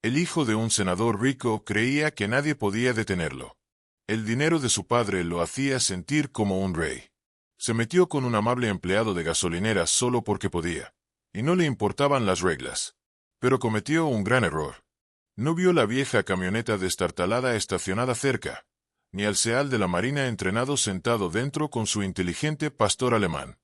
El hijo de un senador rico creía que nadie podía detenerlo. El dinero de su padre lo hacía sentir como un rey. Se metió con un amable empleado de gasolinera solo porque podía, y no le importaban las reglas. Pero cometió un gran error. No vio la vieja camioneta destartalada estacionada cerca, ni al seal de la marina entrenado sentado dentro con su inteligente pastor alemán.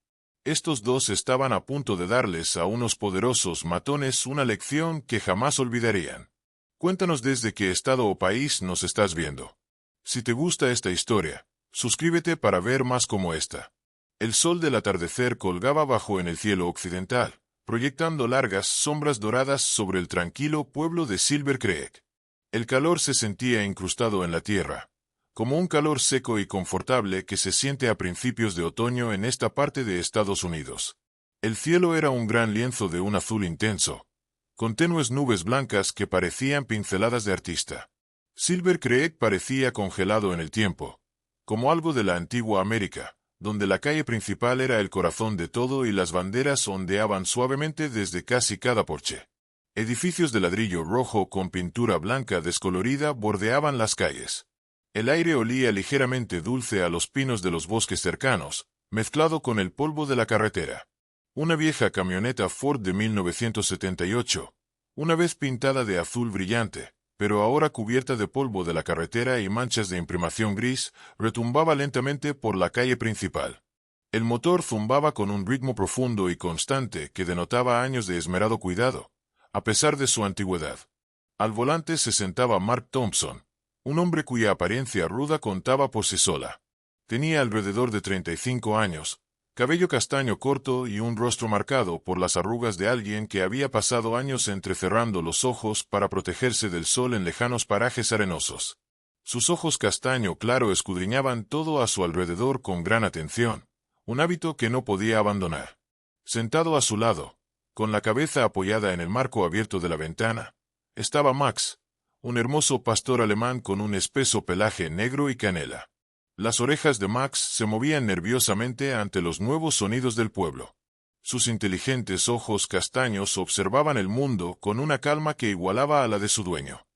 Estos dos estaban a punto de darles a unos poderosos matones una lección que jamás olvidarían. Cuéntanos desde qué estado o país nos estás viendo. Si te gusta esta historia, suscríbete para ver más como esta. El sol del atardecer colgaba bajo en el cielo occidental, proyectando largas sombras doradas sobre el tranquilo pueblo de Silver Creek. El calor se sentía incrustado en la tierra, como un calor seco y confortable que se siente a principios de otoño en esta parte de Estados Unidos. El cielo era un gran lienzo de un azul intenso, con tenues nubes blancas que parecían pinceladas de artista. Silver Creek parecía congelado en el tiempo, como algo de la antigua América, donde la calle principal era el corazón de todo y las banderas ondeaban suavemente desde casi cada porche. Edificios de ladrillo rojo con pintura blanca descolorida bordeaban las calles. El aire olía ligeramente dulce a los pinos de los bosques cercanos, mezclado con el polvo de la carretera. Una vieja camioneta Ford de 1978, una vez pintada de azul brillante, pero ahora cubierta de polvo de la carretera y manchas de imprimación gris, retumbaba lentamente por la calle principal. El motor zumbaba con un ritmo profundo y constante que denotaba años de esmerado cuidado, a pesar de su antigüedad. Al volante se sentaba Mark Thompson, un hombre cuya apariencia ruda contaba por sí sola. Tenía alrededor de 35 años, cabello castaño corto y un rostro marcado por las arrugas de alguien que había pasado años entrecerrando los ojos para protegerse del sol en lejanos parajes arenosos. Sus ojos castaño claro escudriñaban todo a su alrededor con gran atención, un hábito que no podía abandonar. Sentado a su lado, con la cabeza apoyada en el marco abierto de la ventana, estaba Max, un hermoso pastor alemán con un espeso pelaje negro y canela. Las orejas de Max se movían nerviosamente ante los nuevos sonidos del pueblo. Sus inteligentes ojos castaños observaban el mundo con una calma que igualaba a la de su dueño.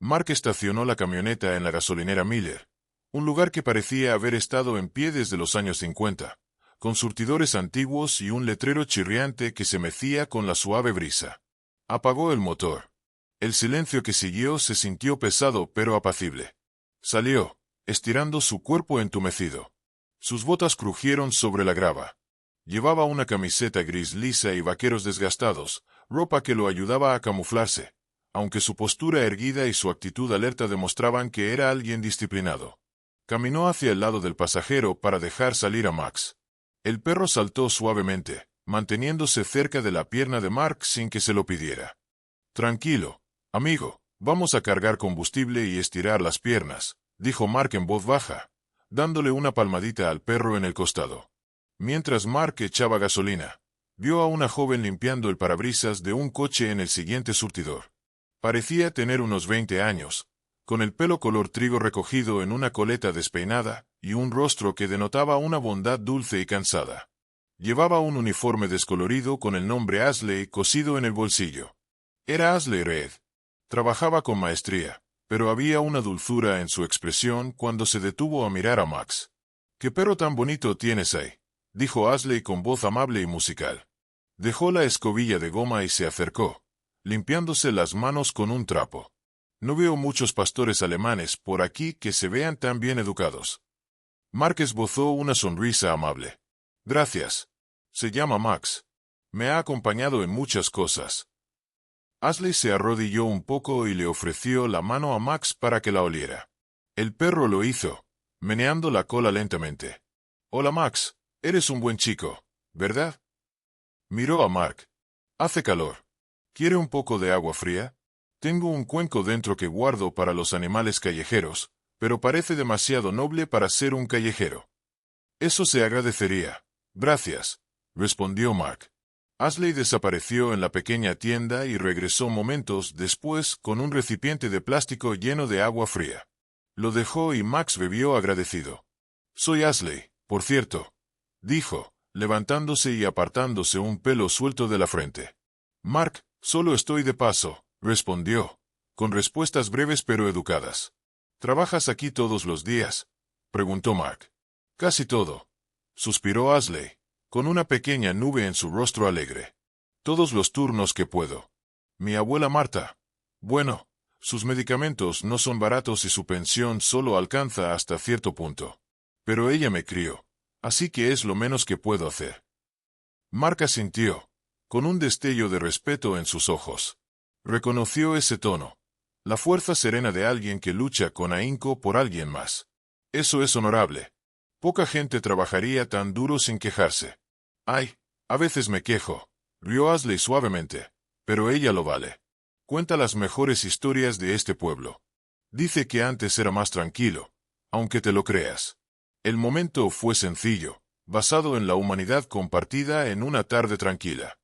Mark estacionó la camioneta en la gasolinera Miller, un lugar que parecía haber estado en pie desde los años 50, con surtidores antiguos y un letrero chirriante que se mecía con la suave brisa. Apagó el motor. El silencio que siguió se sintió pesado pero apacible. Salió, estirando su cuerpo entumecido. Sus botas crujieron sobre la grava. Llevaba una camiseta gris lisa y vaqueros desgastados, ropa que lo ayudaba a camuflarse, aunque su postura erguida y su actitud alerta demostraban que era alguien disciplinado. Caminó hacia el lado del pasajero para dejar salir a Max. El perro saltó suavemente, manteniéndose cerca de la pierna de Mark sin que se lo pidiera. Tranquilo, amigo, vamos a cargar combustible y estirar las piernas, dijo Mark en voz baja, dándole una palmadita al perro en el costado. Mientras Mark echaba gasolina, vio a una joven limpiando el parabrisas de un coche en el siguiente surtidor. Parecía tener unos 20 años, con el pelo color trigo recogido en una coleta despeinada y un rostro que denotaba una bondad dulce y cansada. Llevaba un uniforme descolorido con el nombre Ashley cosido en el bolsillo. Era Ashley Red. Trabajaba con maestría, pero había una dulzura en su expresión cuando se detuvo a mirar a Max. «¿Qué perro tan bonito tienes ahí?», dijo Ashley con voz amable y musical. Dejó la escobilla de goma y se acercó, limpiándose las manos con un trapo. «No veo muchos pastores alemanes por aquí que se vean tan bien educados». Mark esbozó una sonrisa amable. «Gracias. Se llama Max. Me ha acompañado en muchas cosas». Ashley se arrodilló un poco y le ofreció la mano a Max para que la oliera. El perro lo hizo, meneando la cola lentamente. «Hola Max, eres un buen chico, ¿verdad?». Miró a Mark. «Hace calor. ¿Quiere un poco de agua fría? Tengo un cuenco dentro que guardo para los animales callejeros, pero parece demasiado noble para ser un callejero». «Eso se agradecería. Gracias», respondió Mark. Ashley desapareció en la pequeña tienda y regresó momentos después con un recipiente de plástico lleno de agua fría. Lo dejó y Max bebió agradecido. «Soy Ashley, por cierto», dijo, levantándose y apartándose un pelo suelto de la frente. «Mark, solo estoy de paso», respondió, con respuestas breves pero educadas. ¿Trabajas aquí todos los días?, preguntó Mark. Casi todo, suspiró Ashley, con una pequeña nube en su rostro alegre. Todos los turnos que puedo. Mi abuela Marta. Bueno, sus medicamentos no son baratos y su pensión solo alcanza hasta cierto punto. Pero ella me crió, así que es lo menos que puedo hacer. Mark asintió, con un destello de respeto en sus ojos. Reconoció ese tono, la fuerza serena de alguien que lucha con ahínco por alguien más. Eso es honorable. Poca gente trabajaría tan duro sin quejarse. Ay, a veces me quejo, rió Ashley suavemente, pero ella lo vale. Cuenta las mejores historias de este pueblo. Dice que antes era más tranquilo, aunque te lo creas. El momento fue sencillo, basado en la humanidad compartida en una tarde tranquila.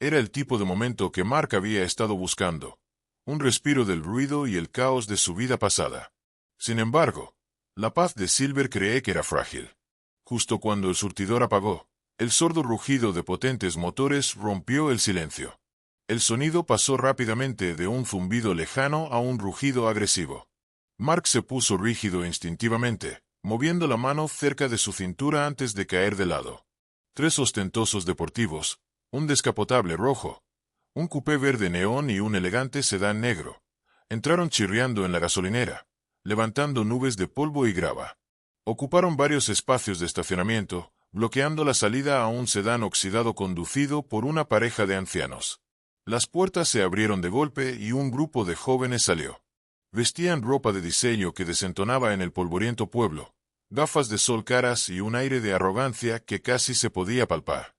Era el tipo de momento que Mark había estado buscando, un respiro del ruido y el caos de su vida pasada. Sin embargo, la paz de Silver Creek era frágil. Justo cuando el surtidor apagó, el sordo rugido de potentes motores rompió el silencio. El sonido pasó rápidamente de un zumbido lejano a un rugido agresivo. Mark se puso rígido instintivamente, moviendo la mano cerca de su cintura antes de caer de lado. 3 ostentosos deportivos, un descapotable rojo, un coupé verde neón y un elegante sedán negro, entraron chirriando en la gasolinera, levantando nubes de polvo y grava. Ocuparon varios espacios de estacionamiento, bloqueando la salida a un sedán oxidado conducido por una pareja de ancianos. Las puertas se abrieron de golpe y un grupo de jóvenes salió. Vestían ropa de diseño que desentonaba en el polvoriento pueblo, gafas de sol caras y un aire de arrogancia que casi se podía palpar.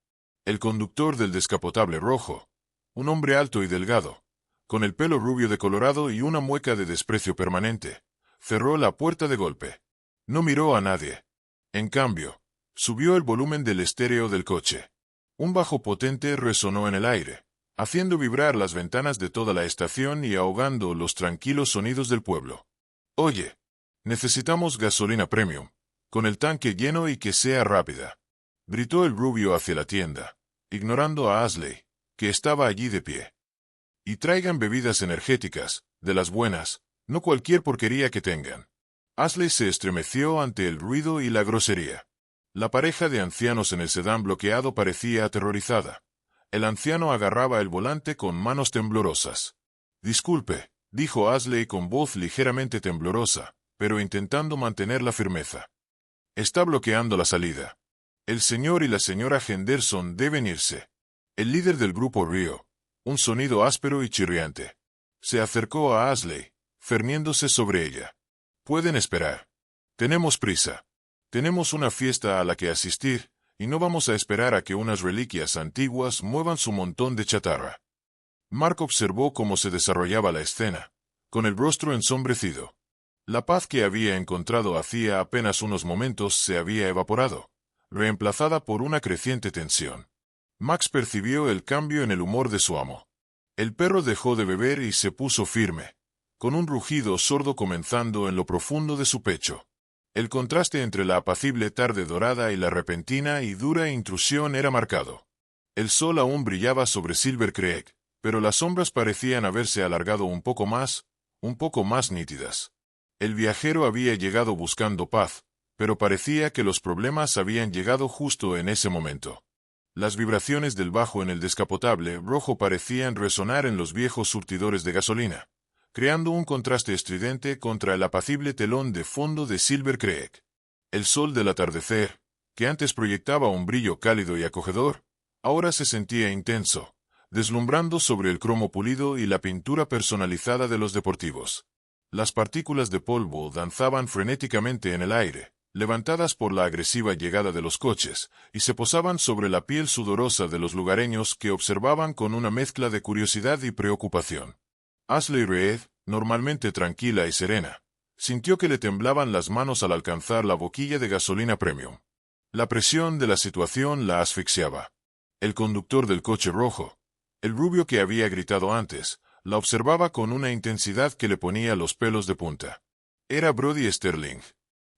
El conductor del descapotable rojo, un hombre alto y delgado, con el pelo rubio decolorado y una mueca de desprecio permanente, cerró la puerta de golpe. No miró a nadie. En cambio, subió el volumen del estéreo del coche. Un bajo potente resonó en el aire, haciendo vibrar las ventanas de toda la estación y ahogando los tranquilos sonidos del pueblo. «Oye, necesitamos gasolina premium, con el tanque lleno y que sea rápida», gritó el rubio hacia la tienda, ignorando a Ashley, que estaba allí de pie. «Y traigan bebidas energéticas, de las buenas, no cualquier porquería que tengan». Ashley se estremeció ante el ruido y la grosería. La pareja de ancianos en el sedán bloqueado parecía aterrorizada. El anciano agarraba el volante con manos temblorosas. «Disculpe», dijo Ashley con voz ligeramente temblorosa, pero intentando mantener la firmeza. «Está bloqueando la salida. El señor y la señora Henderson deben irse». El líder del grupo rió, un sonido áspero y chirriante. Se acercó a Ashley, cerniéndose sobre ella. «Pueden esperar. Tenemos prisa. Tenemos una fiesta a la que asistir, y no vamos a esperar a que unas reliquias antiguas muevan su montón de chatarra». Mark observó cómo se desarrollaba la escena, con el rostro ensombrecido. La paz que había encontrado hacía apenas unos momentos se había evaporado, reemplazada por una creciente tensión. Max percibió el cambio en el humor de su amo. El perro dejó de beber y se puso firme, con un rugido sordo comenzando en lo profundo de su pecho. El contraste entre la apacible tarde dorada y la repentina y dura intrusión era marcado. El sol aún brillaba sobre Silver Creek, pero las sombras parecían haberse alargado un poco más nítidas. El viajero había llegado buscando paz, pero parecía que los problemas habían llegado justo en ese momento. Las vibraciones del bajo en el descapotable rojo parecían resonar en los viejos surtidores de gasolina, creando un contraste estridente contra el apacible telón de fondo de Silver Creek. El sol del atardecer, que antes proyectaba un brillo cálido y acogedor, ahora se sentía intenso, deslumbrando sobre el cromo pulido y la pintura personalizada de los deportivos. Las partículas de polvo danzaban frenéticamente en el aire, levantadas por la agresiva llegada de los coches, y se posaban sobre la piel sudorosa de los lugareños que observaban con una mezcla de curiosidad y preocupación. Ashley Reed, normalmente tranquila y serena, sintió que le temblaban las manos al alcanzar la boquilla de gasolina premium. La presión de la situación la asfixiaba. El conductor del coche rojo, el rubio que había gritado antes, la observaba con una intensidad que le ponía los pelos de punta. Era Brody Sterling.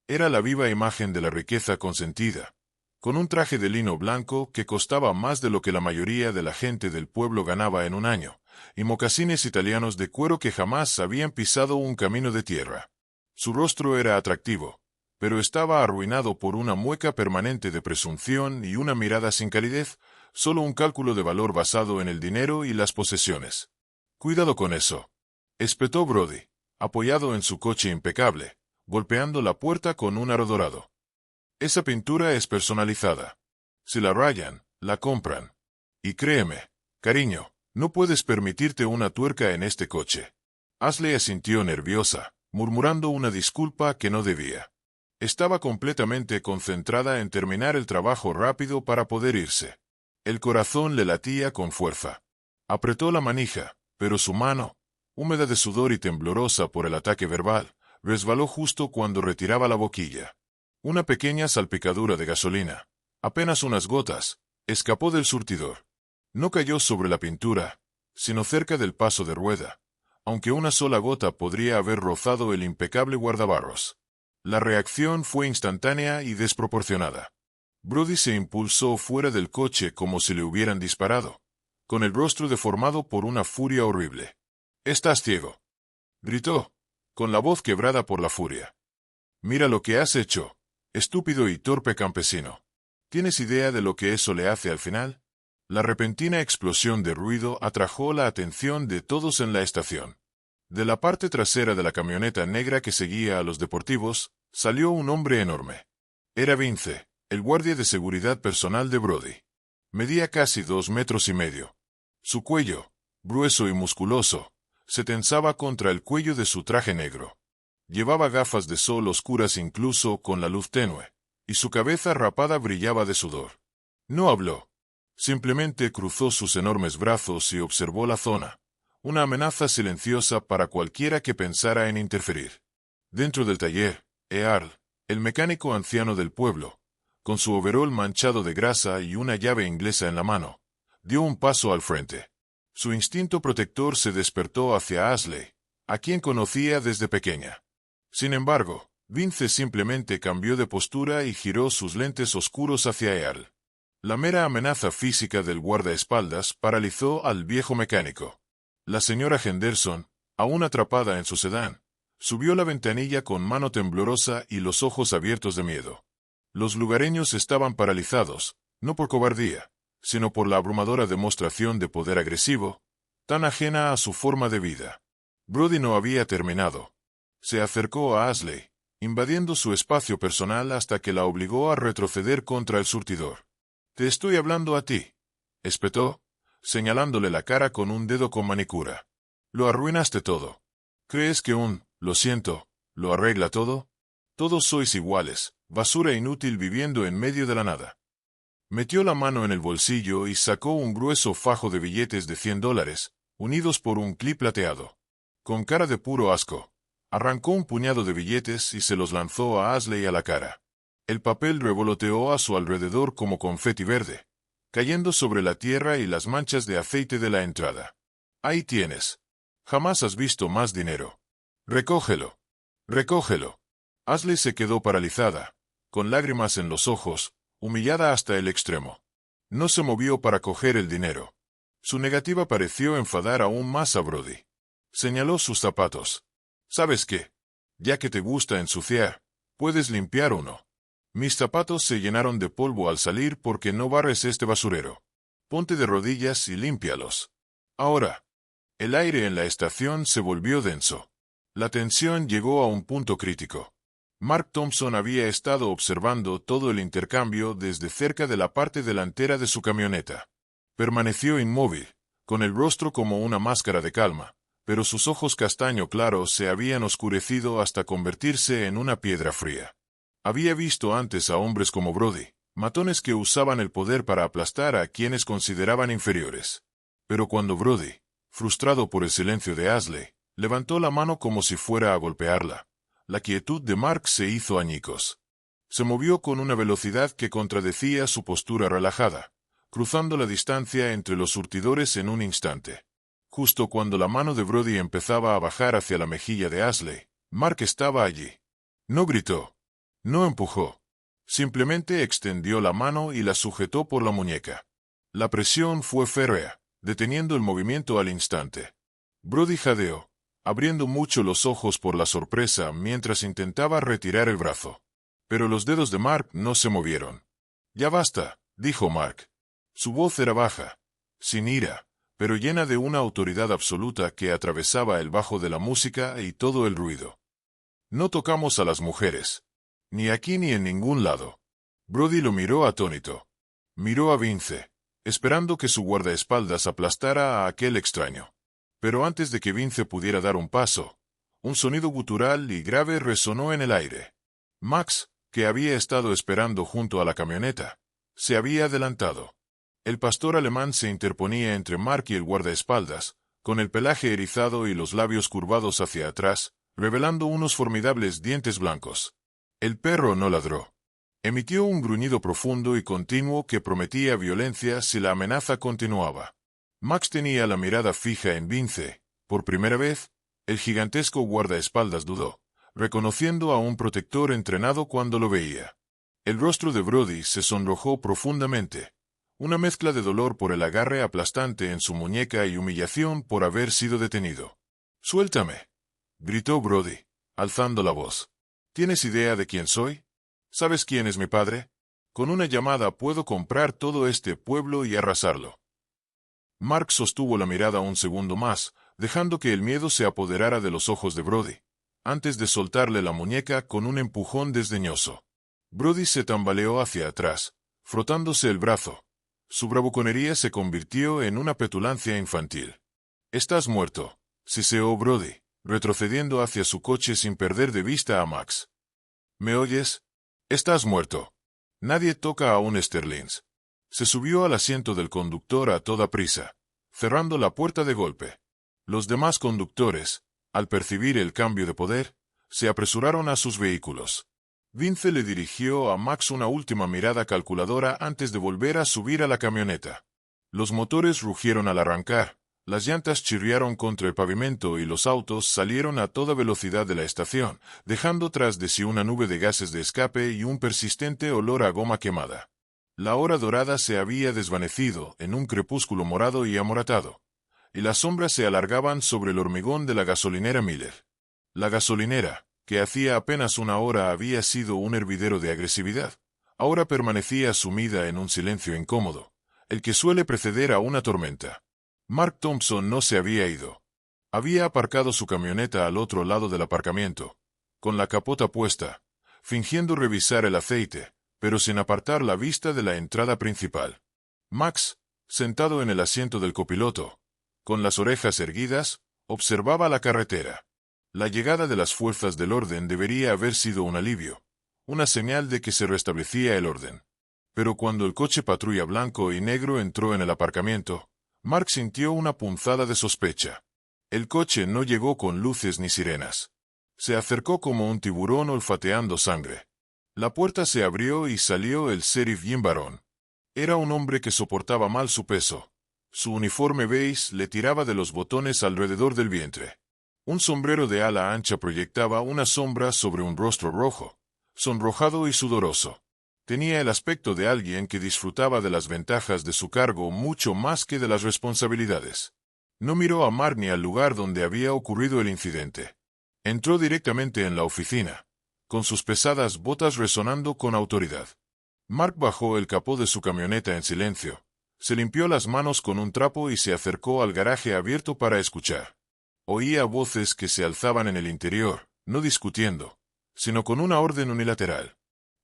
Era la viva imagen de la riqueza consentida, con un traje de lino blanco que costaba más de lo que la mayoría de la gente del pueblo ganaba en un año, y mocasines italianos de cuero que jamás habían pisado un camino de tierra. Su rostro era atractivo, pero estaba arruinado por una mueca permanente de presunción y una mirada sin calidez, solo un cálculo de valor basado en el dinero y las posesiones. «Cuidado con eso», espetó Brody, apoyado en su coche impecable, golpeando la puerta con un aro dorado. «Esa pintura es personalizada. Si la rayan, la compran. Y créeme, cariño, no puedes permitirte una tuerca en este coche». Ashley asintió nerviosa, murmurando una disculpa que no debía. Estaba completamente concentrada en terminar el trabajo rápido para poder irse. El corazón le latía con fuerza. Apretó la manija, pero su mano, húmeda de sudor y temblorosa por el ataque verbal, resbaló justo cuando retiraba la boquilla. Una pequeña salpicadura de gasolina, apenas unas gotas, escapó del surtidor. No cayó sobre la pintura, sino cerca del paso de rueda, aunque una sola gota podría haber rozado el impecable guardabarros. La reacción fue instantánea y desproporcionada. Brody se impulsó fuera del coche como si le hubieran disparado, con el rostro deformado por una furia horrible. «¡Estás ciego!», gritó, con la voz quebrada por la furia. «Mira lo que has hecho, estúpido y torpe campesino. ¿Tienes idea de lo que eso le hace al final?». La repentina explosión de ruido atrajo la atención de todos en la estación. De la parte trasera de la camioneta negra que seguía a los deportivos, salió un hombre enorme. Era Vince, el guardia de seguridad personal de Brody. Medía casi 2,5 metros. Su cuello, grueso y musculoso, se tensaba contra el cuello de su traje negro. Llevaba gafas de sol oscuras incluso con la luz tenue, y su cabeza rapada brillaba de sudor. No habló. Simplemente cruzó sus enormes brazos y observó la zona, una amenaza silenciosa para cualquiera que pensara en interferir. Dentro del taller, Earl, el mecánico anciano del pueblo, con su overol manchado de grasa y una llave inglesa en la mano, dio un paso al frente. Su instinto protector se despertó hacia Ashley, a quien conocía desde pequeña. Sin embargo, Vince simplemente cambió de postura y giró sus lentes oscuros hacia Earl. La mera amenaza física del guardaespaldas paralizó al viejo mecánico. La señora Henderson, aún atrapada en su sedán, subió la ventanilla con mano temblorosa y los ojos abiertos de miedo. Los lugareños estaban paralizados, no por cobardía, sino por la abrumadora demostración de poder agresivo, tan ajena a su forma de vida. Brody no había terminado. Se acercó a Ashley, invadiendo su espacio personal hasta que la obligó a retroceder contra el surtidor. «Te estoy hablando a ti», espetó, señalándole la cara con un dedo con manicura. «Lo arruinaste todo. ¿Crees que lo siento, lo arregla todo? Todos sois iguales, basura inútil viviendo en medio de la nada». Metió la mano en el bolsillo y sacó un grueso fajo de billetes de $100, unidos por un clip plateado. Con cara de puro asco, arrancó un puñado de billetes y se los lanzó a Ashley a la cara. El papel revoloteó a su alrededor como confeti verde, cayendo sobre la tierra y las manchas de aceite de la entrada. «Ahí tienes. Jamás has visto más dinero. Recógelo. Recógelo». Ashley se quedó paralizada, con lágrimas en los ojos, humillada hasta el extremo. No se movió para coger el dinero. Su negativa pareció enfadar aún más a Brody. Señaló sus zapatos. «¿Sabes qué? Ya que te gusta ensuciar, puedes limpiar uno. Mis zapatos se llenaron de polvo al salir porque no barres este basurero. Ponte de rodillas y límpialos. Ahora». El aire en la estación se volvió denso. La tensión llegó a un punto crítico. Mark Thompson había estado observando todo el intercambio desde cerca de la parte delantera de su camioneta. Permaneció inmóvil, con el rostro como una máscara de calma, pero sus ojos castaño claro se habían oscurecido hasta convertirse en una piedra fría. Había visto antes a hombres como Brody, matones que usaban el poder para aplastar a quienes consideraban inferiores. Pero cuando Brody, frustrado por el silencio de Ashley, levantó la mano como si fuera a golpearla, la quietud de Mark se hizo añicos. Se movió con una velocidad que contradecía su postura relajada, cruzando la distancia entre los surtidores en un instante. Justo cuando la mano de Brody empezaba a bajar hacia la mejilla de Ashley, Mark estaba allí. No gritó. No empujó. Simplemente extendió la mano y la sujetó por la muñeca. La presión fue férrea, deteniendo el movimiento al instante. Brody jadeó, abriendo mucho los ojos por la sorpresa mientras intentaba retirar el brazo. Pero los dedos de Mark no se movieron. «Ya basta», dijo Mark. Su voz era baja, sin ira, pero llena de una autoridad absoluta que atravesaba el bajo de la música y todo el ruido. «No tocamos a las mujeres. Ni aquí ni en ningún lado». Brody lo miró atónito. Miró a Vince, esperando que su guardaespaldas aplastara a aquel extraño. Pero antes de que Vince pudiera dar un paso, un sonido gutural y grave resonó en el aire. Max, que había estado esperando junto a la camioneta, se había adelantado. El pastor alemán se interponía entre Mark y el guardaespaldas, con el pelaje erizado y los labios curvados hacia atrás, revelando unos formidables dientes blancos. El perro no ladró. Emitió un gruñido profundo y continuo que prometía violencia si la amenaza continuaba. Max tenía la mirada fija en Vince. Por primera vez, el gigantesco guardaespaldas dudó, reconociendo a un protector entrenado cuando lo veía. El rostro de Brody se sonrojó profundamente, una mezcla de dolor por el agarre aplastante en su muñeca y humillación por haber sido detenido. «¡Suéltame!», gritó Brody, alzando la voz. «¿Tienes idea de quién soy? ¿Sabes quién es mi padre? Con una llamada puedo comprar todo este pueblo y arrasarlo». Mark sostuvo la mirada un segundo más, dejando que el miedo se apoderara de los ojos de Brody, antes de soltarle la muñeca con un empujón desdeñoso. Brody se tambaleó hacia atrás, frotándose el brazo. Su bravuconería se convirtió en una petulancia infantil. «Estás muerto», siseó Brody, retrocediendo hacia su coche sin perder de vista a Max. «¿Me oyes? Estás muerto. Nadie toca a un Sterlings». Se subió al asiento del conductor a toda prisa, cerrando la puerta de golpe. Los demás conductores, al percibir el cambio de poder, se apresuraron a sus vehículos. Vince le dirigió a Max una última mirada calculadora antes de volver a subir a la camioneta. Los motores rugieron al arrancar, las llantas chirriaron contra el pavimento y los autos salieron a toda velocidad de la estación, dejando tras de sí una nube de gases de escape y un persistente olor a goma quemada. La hora dorada se había desvanecido en un crepúsculo morado y amoratado, y las sombras se alargaban sobre el hormigón de la gasolinera Miller. La gasolinera, que hacía apenas una hora había sido un hervidero de agresividad, ahora permanecía sumida en un silencio incómodo, el que suele preceder a una tormenta. Mark Thompson no se había ido. Había aparcado su camioneta al otro lado del aparcamiento, con la capota puesta, fingiendo revisar el aceite, pero sin apartar la vista de la entrada principal. Max, sentado en el asiento del copiloto, con las orejas erguidas, observaba la carretera. La llegada de las fuerzas del orden debería haber sido un alivio, una señal de que se restablecía el orden. Pero cuando el coche patrulla blanco y negro entró en el aparcamiento, Mark sintió una punzada de sospecha. El coche no llegó con luces ni sirenas. Se acercó como un tiburón olfateando sangre. La puerta se abrió y salió el sheriff Jim Barón. Era un hombre que soportaba mal su peso. Su uniforme beige le tiraba de los botones alrededor del vientre. Un sombrero de ala ancha proyectaba una sombra sobre un rostro rojo, sonrojado y sudoroso. Tenía el aspecto de alguien que disfrutaba de las ventajas de su cargo mucho más que de las responsabilidades. No miró a Mark ni al lugar donde había ocurrido el incidente. Entró directamente en la oficina, con sus pesadas botas resonando con autoridad. Mark bajó el capó de su camioneta en silencio, se limpió las manos con un trapo y se acercó al garaje abierto para escuchar. Oía voces que se alzaban en el interior, no discutiendo, sino con una orden unilateral.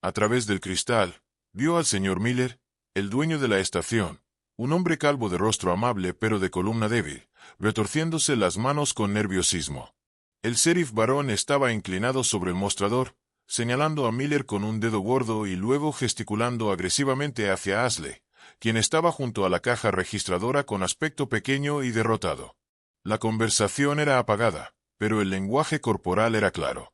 A través del cristal, vio al señor Miller, el dueño de la estación, un hombre calvo de rostro amable pero de columna débil, retorciéndose las manos con nerviosismo. El sheriff Barón estaba inclinado sobre el mostrador, señalando a Miller con un dedo gordo y luego gesticulando agresivamente hacia Ashley, quien estaba junto a la caja registradora con aspecto pequeño y derrotado. La conversación era apagada, pero el lenguaje corporal era claro.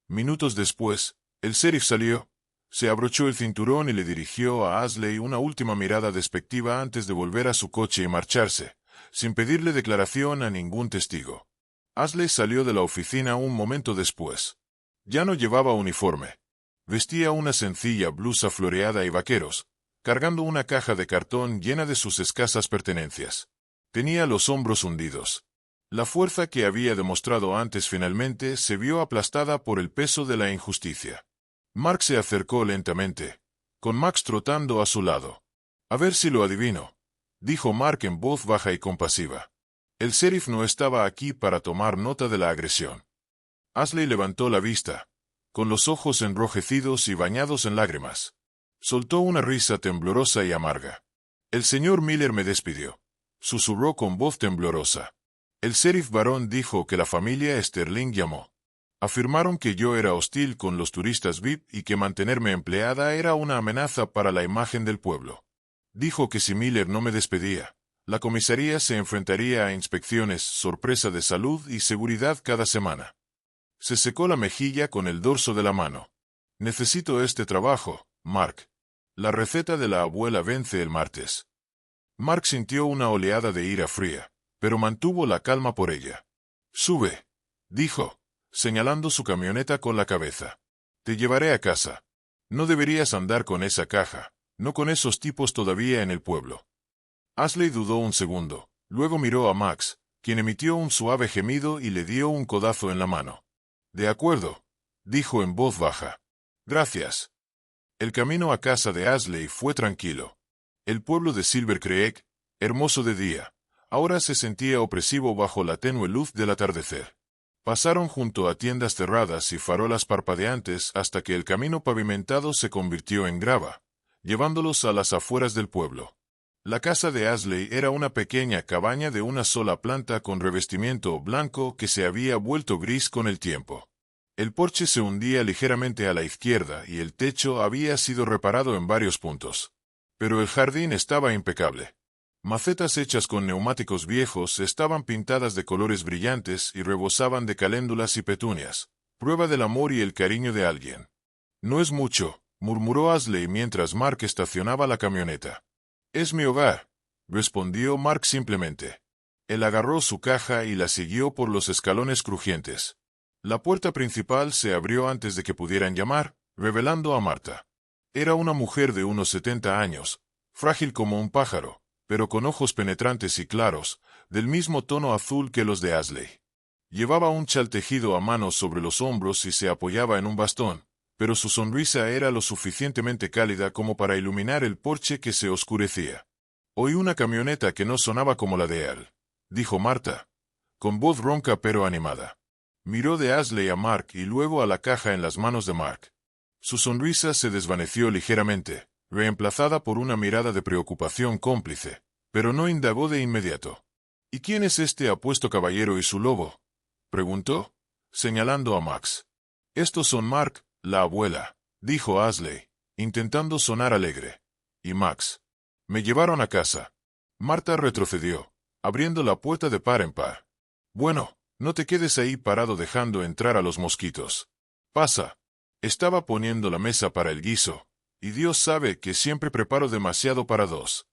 Minutos después, el sheriff salió, se abrochó el cinturón y le dirigió a Ashley una última mirada despectiva antes de volver a su coche y marcharse, sin pedirle declaración a ningún testigo. Ashley salió de la oficina un momento después. Ya no llevaba uniforme. Vestía una sencilla blusa floreada y vaqueros, cargando una caja de cartón llena de sus escasas pertenencias. Tenía los hombros hundidos. La fuerza que había demostrado antes finalmente se vio aplastada por el peso de la injusticia. Mark se acercó lentamente, con Max trotando a su lado. «A ver si lo adivino», dijo Mark en voz baja y compasiva. El sheriff no estaba aquí para tomar nota de la agresión. Ashley levantó la vista, con los ojos enrojecidos y bañados en lágrimas. Soltó una risa temblorosa y amarga. «El señor Miller me despidió», susurró con voz temblorosa. «El sheriff Barón dijo que la familia Sterling llamó. Afirmaron que yo era hostil con los turistas VIP y que mantenerme empleada era una amenaza para la imagen del pueblo. Dijo que si Miller no me despedía, la comisaría se enfrentaría a inspecciones sorpresa de salud y seguridad cada semana». Se secó la mejilla con el dorso de la mano. «Necesito este trabajo, Mark. La receta de la abuela vence el martes». Mark sintió una oleada de ira fría, pero mantuvo la calma por ella. «Sube», dijo, señalando su camioneta con la cabeza. «Te llevaré a casa. No deberías andar con esa caja, no con esos tipos todavía en el pueblo». Ashley dudó un segundo, luego miró a Max, quien emitió un suave gemido y le dio un codazo en la mano. «De acuerdo», dijo en voz baja. «Gracias». El camino a casa de Ashley fue tranquilo. El pueblo de Silver Creek, hermoso de día, ahora se sentía opresivo bajo la tenue luz del atardecer. Pasaron junto a tiendas cerradas y farolas parpadeantes hasta que el camino pavimentado se convirtió en grava, llevándolos a las afueras del pueblo. La casa de Ashley era una pequeña cabaña de una sola planta con revestimiento blanco que se había vuelto gris con el tiempo. El porche se hundía ligeramente a la izquierda y el techo había sido reparado en varios puntos. Pero el jardín estaba impecable. Macetas hechas con neumáticos viejos estaban pintadas de colores brillantes y rebosaban de caléndulas y petunias, prueba del amor y el cariño de alguien. «No es mucho», murmuró Ashley mientras Mark estacionaba la camioneta. «Es mi hogar», respondió Mark simplemente. Él agarró su caja y la siguió por los escalones crujientes. La puerta principal se abrió antes de que pudieran llamar, revelando a Marta. Era una mujer de unos 70 años, frágil como un pájaro, pero con ojos penetrantes y claros, del mismo tono azul que los de Ashley. Llevaba un chal tejido a mano sobre los hombros y se apoyaba en un bastón, pero su sonrisa era lo suficientemente cálida como para iluminar el porche que se oscurecía. «Oí una camioneta que no sonaba como la de él», dijo Marta, con voz ronca pero animada. Miró de Ashley a Mark y luego a la caja en las manos de Mark. Su sonrisa se desvaneció ligeramente, reemplazada por una mirada de preocupación cómplice, pero no indagó de inmediato. «¿Y quién es este apuesto caballero y su lobo?», preguntó, señalando a Max. «Estos son Mark, la abuela», dijo Ashley, intentando sonar alegre. «Y Max. Me llevaron a casa». Marta retrocedió, abriendo la puerta de par en par. «Bueno, no te quedes ahí parado dejando entrar a los mosquitos. Pasa». Estaba poniendo la mesa para el guiso, y Dios sabe que siempre preparo demasiado para dos.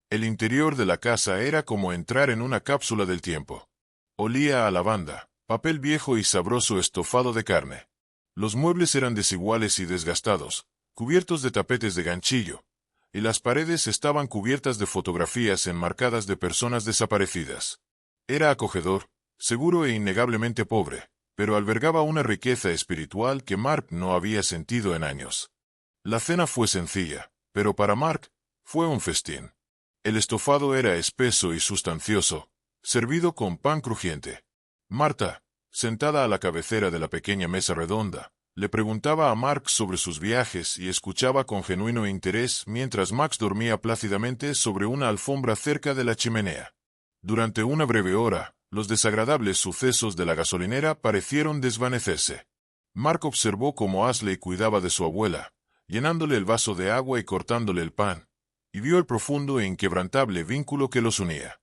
El interior de la casa era como entrar en una cápsula del tiempo. Olía a lavanda, papel viejo y sabroso estofado de carne. Los muebles eran desiguales y desgastados, cubiertos de tapetes de ganchillo, y las paredes estaban cubiertas de fotografías enmarcadas de personas desaparecidas. Era acogedor, seguro e innegablemente pobre, pero albergaba una riqueza espiritual que Mark no había sentido en años. La cena fue sencilla, pero para Mark fue un festín. El estofado era espeso y sustancioso, servido con pan crujiente. Marta, sentada a la cabecera de la pequeña mesa redonda, le preguntaba a Mark sobre sus viajes y escuchaba con genuino interés mientras Max dormía plácidamente sobre una alfombra cerca de la chimenea. Durante una breve hora, los desagradables sucesos de la gasolinera parecieron desvanecerse. Mark observó cómo Ashley cuidaba de su abuela, llenándole el vaso de agua y cortándole el pan, y vio el profundo e inquebrantable vínculo que los unía.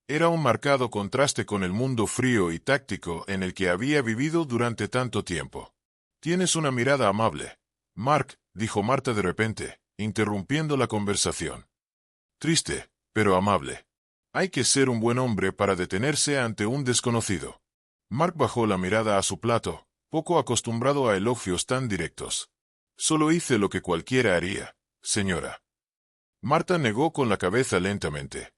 Era un marcado contraste con el mundo frío y táctico en el que había vivido durante tanto tiempo. «Tienes una mirada amable, Mark», dijo Marta de repente, interrumpiendo la conversación. «Triste, pero amable. Hay que ser un buen hombre para detenerse ante un desconocido». Mark bajó la mirada a su plato, poco acostumbrado a elogios tan directos. «Solo hice lo que cualquiera haría, señora». Marta negó con la cabeza lentamente.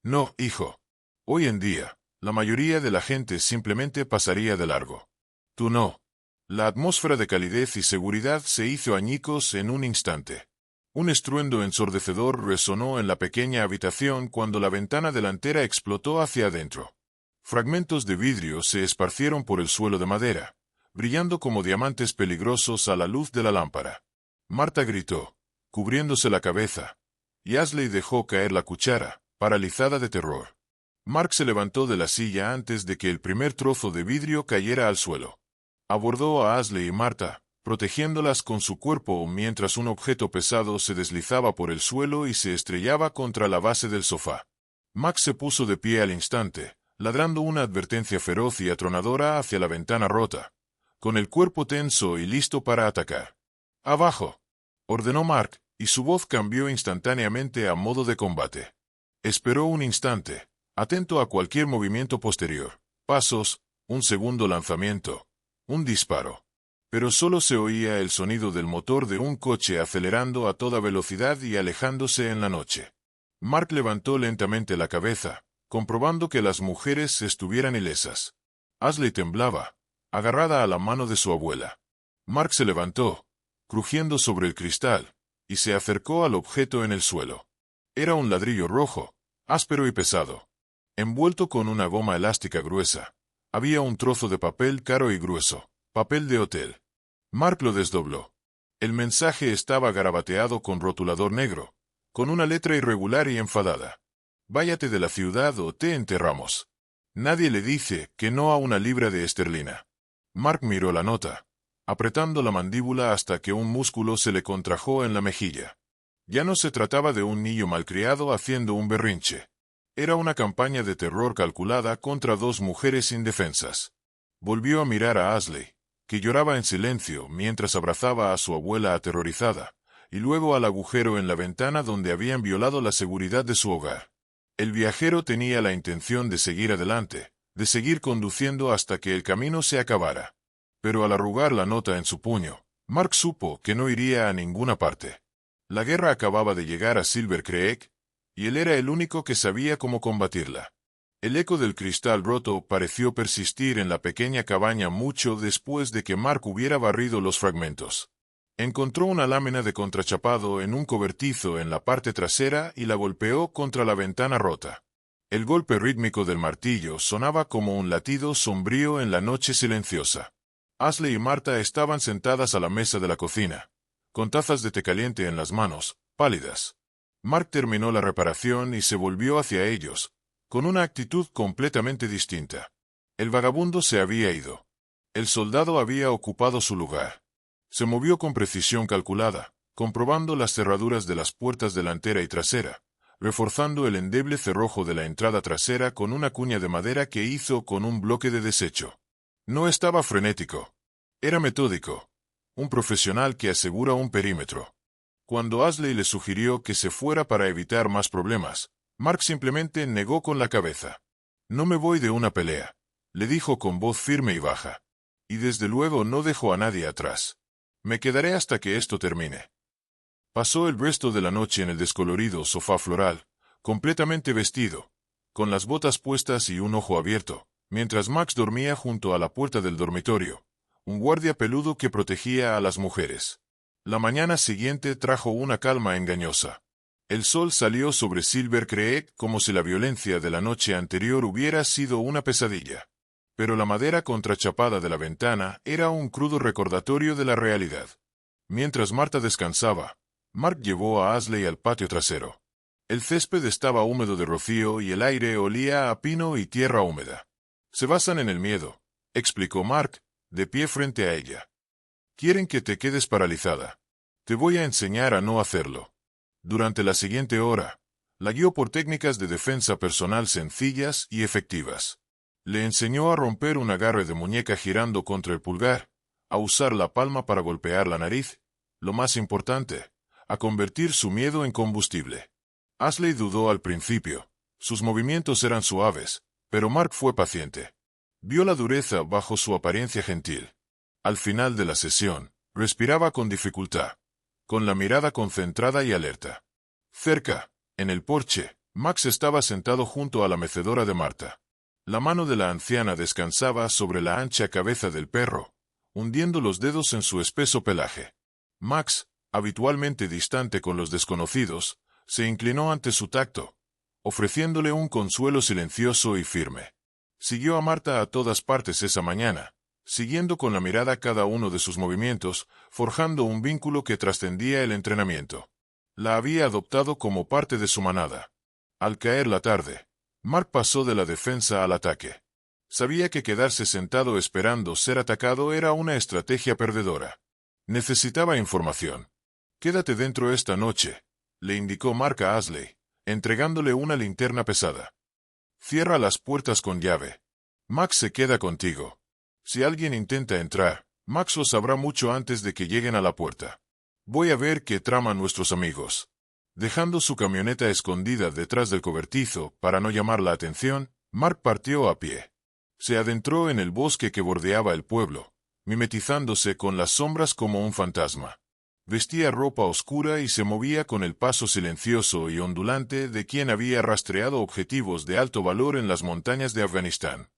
No, hijo. Hoy en día, la mayoría de la gente simplemente pasaría de largo. Tú no. La atmósfera de calidez y seguridad se hizo añicos en un instante. Un estruendo ensordecedor resonó en la pequeña habitación cuando la ventana delantera explotó hacia adentro. Fragmentos de vidrio se esparcieron por el suelo de madera, brillando como diamantes peligrosos a la luz de la lámpara. Marta gritó, cubriéndose la cabeza, y Ashley dejó caer la cuchara, paralizada de terror. Mark se levantó de la silla antes de que el primer trozo de vidrio cayera al suelo. Abordó a Ashley y Marta, protegiéndolas con su cuerpo mientras un objeto pesado se deslizaba por el suelo y se estrellaba contra la base del sofá. Max se puso de pie al instante, ladrando una advertencia feroz y atronadora hacia la ventana rota, con el cuerpo tenso y listo para atacar. «¡Abajo!», ordenó Mark, y su voz cambió instantáneamente a modo de combate. Esperó un instante, atento a cualquier movimiento posterior. Pasos, un segundo lanzamiento, un disparo. Pero solo se oía el sonido del motor de un coche acelerando a toda velocidad y alejándose en la noche. Mark levantó lentamente la cabeza, comprobando que las mujeres estuvieran ilesas. Ashley temblaba, agarrada a la mano de su abuela. Mark se levantó, crujiendo sobre el cristal, y se acercó al objeto en el suelo. Era un ladrillo rojo, áspero y pesado. Envuelto con una goma elástica gruesa, había un trozo de papel caro y grueso, papel de hotel. Mark lo desdobló. El mensaje estaba garabateado con rotulador negro, con una letra irregular y enfadada. «Váyate de la ciudad o te enterramos. Nadie le dice que no a una libra de esterlina». Mark miró la nota, apretando la mandíbula hasta que un músculo se le contrajo en la mejilla. Ya no se trataba de un niño malcriado haciendo un berrinche. Era una campaña de terror calculada contra dos mujeres indefensas. Volvió a mirar a Ashley, que lloraba en silencio mientras abrazaba a su abuela aterrorizada, y luego al agujero en la ventana donde habían violado la seguridad de su hogar. El viajero tenía la intención de seguir adelante, de seguir conduciendo hasta que el camino se acabara. Pero al arrugar la nota en su puño, Mark supo que no iría a ninguna parte. La guerra acababa de llegar a Silver Creek, y él era el único que sabía cómo combatirla. El eco del cristal roto pareció persistir en la pequeña cabaña mucho después de que Mark hubiera barrido los fragmentos. Encontró una lámina de contrachapado en un cobertizo en la parte trasera y la golpeó contra la ventana rota. El golpe rítmico del martillo sonaba como un latido sombrío en la noche silenciosa. Ashley y Marta estaban sentadas a la mesa de la cocina, con tazas de té caliente en las manos, pálidas. Mark terminó la reparación y se volvió hacia ellos, con una actitud completamente distinta. El vagabundo se había ido. El soldado había ocupado su lugar. Se movió con precisión calculada, comprobando las cerraduras de las puertas delantera y trasera, reforzando el endeble cerrojo de la entrada trasera con una cuña de madera que hizo con un bloque de desecho. No estaba frenético. Era metódico. Un profesional que asegura un perímetro. Cuando Ashley le sugirió que se fuera para evitar más problemas, Mark simplemente negó con la cabeza. «No me voy de una pelea», le dijo con voz firme y baja. «Y desde luego no dejo a nadie atrás. Me quedaré hasta que esto termine». Pasó el resto de la noche en el descolorido sofá floral, completamente vestido, con las botas puestas y un ojo abierto, mientras Max dormía junto a la puerta del dormitorio, un guardia peludo que protegía a las mujeres. La mañana siguiente trajo una calma engañosa. El sol salió sobre Silver Creek como si la violencia de la noche anterior hubiera sido una pesadilla. Pero la madera contrachapada de la ventana era un crudo recordatorio de la realidad. Mientras Marta descansaba, Mark llevó a Ashley al patio trasero. El césped estaba húmedo de rocío y el aire olía a pino y tierra húmeda. «Se basan en el miedo», explicó Mark, de pie frente a ella. «Quieren que te quedes paralizada. Te voy a enseñar a no hacerlo». Durante la siguiente hora, la guió por técnicas de defensa personal sencillas y efectivas. Le enseñó a romper un agarre de muñeca girando contra el pulgar, a usar la palma para golpear la nariz, lo más importante, a convertir su miedo en combustible. Ashley dudó al principio. Sus movimientos eran suaves, pero Mark fue paciente. Vio la dureza bajo su apariencia gentil. Al final de la sesión, respiraba con dificultad, con la mirada concentrada y alerta. Cerca, en el porche, Max estaba sentado junto a la mecedora de Marta. La mano de la anciana descansaba sobre la ancha cabeza del perro, hundiendo los dedos en su espeso pelaje. Max, habitualmente distante con los desconocidos, se inclinó ante su tacto, ofreciéndole un consuelo silencioso y firme. Siguió a Marta a todas partes esa mañana, siguiendo con la mirada cada uno de sus movimientos, forjando un vínculo que trascendía el entrenamiento. La había adoptado como parte de su manada. Al caer la tarde, Mark pasó de la defensa al ataque. Sabía que quedarse sentado esperando ser atacado era una estrategia perdedora. Necesitaba información. «Quédate dentro esta noche», le indicó Mark a Ashley, entregándole una linterna pesada. «Cierra las puertas con llave. Max se queda contigo. Si alguien intenta entrar, Max lo sabrá mucho antes de que lleguen a la puerta. Voy a ver qué traman nuestros amigos». Dejando su camioneta escondida detrás del cobertizo para no llamar la atención, Mark partió a pie. Se adentró en el bosque que bordeaba el pueblo, mimetizándose con las sombras como un fantasma. Vestía ropa oscura y se movía con el paso silencioso y ondulante de quien había rastreado objetivos de alto valor en las montañas de Afganistán.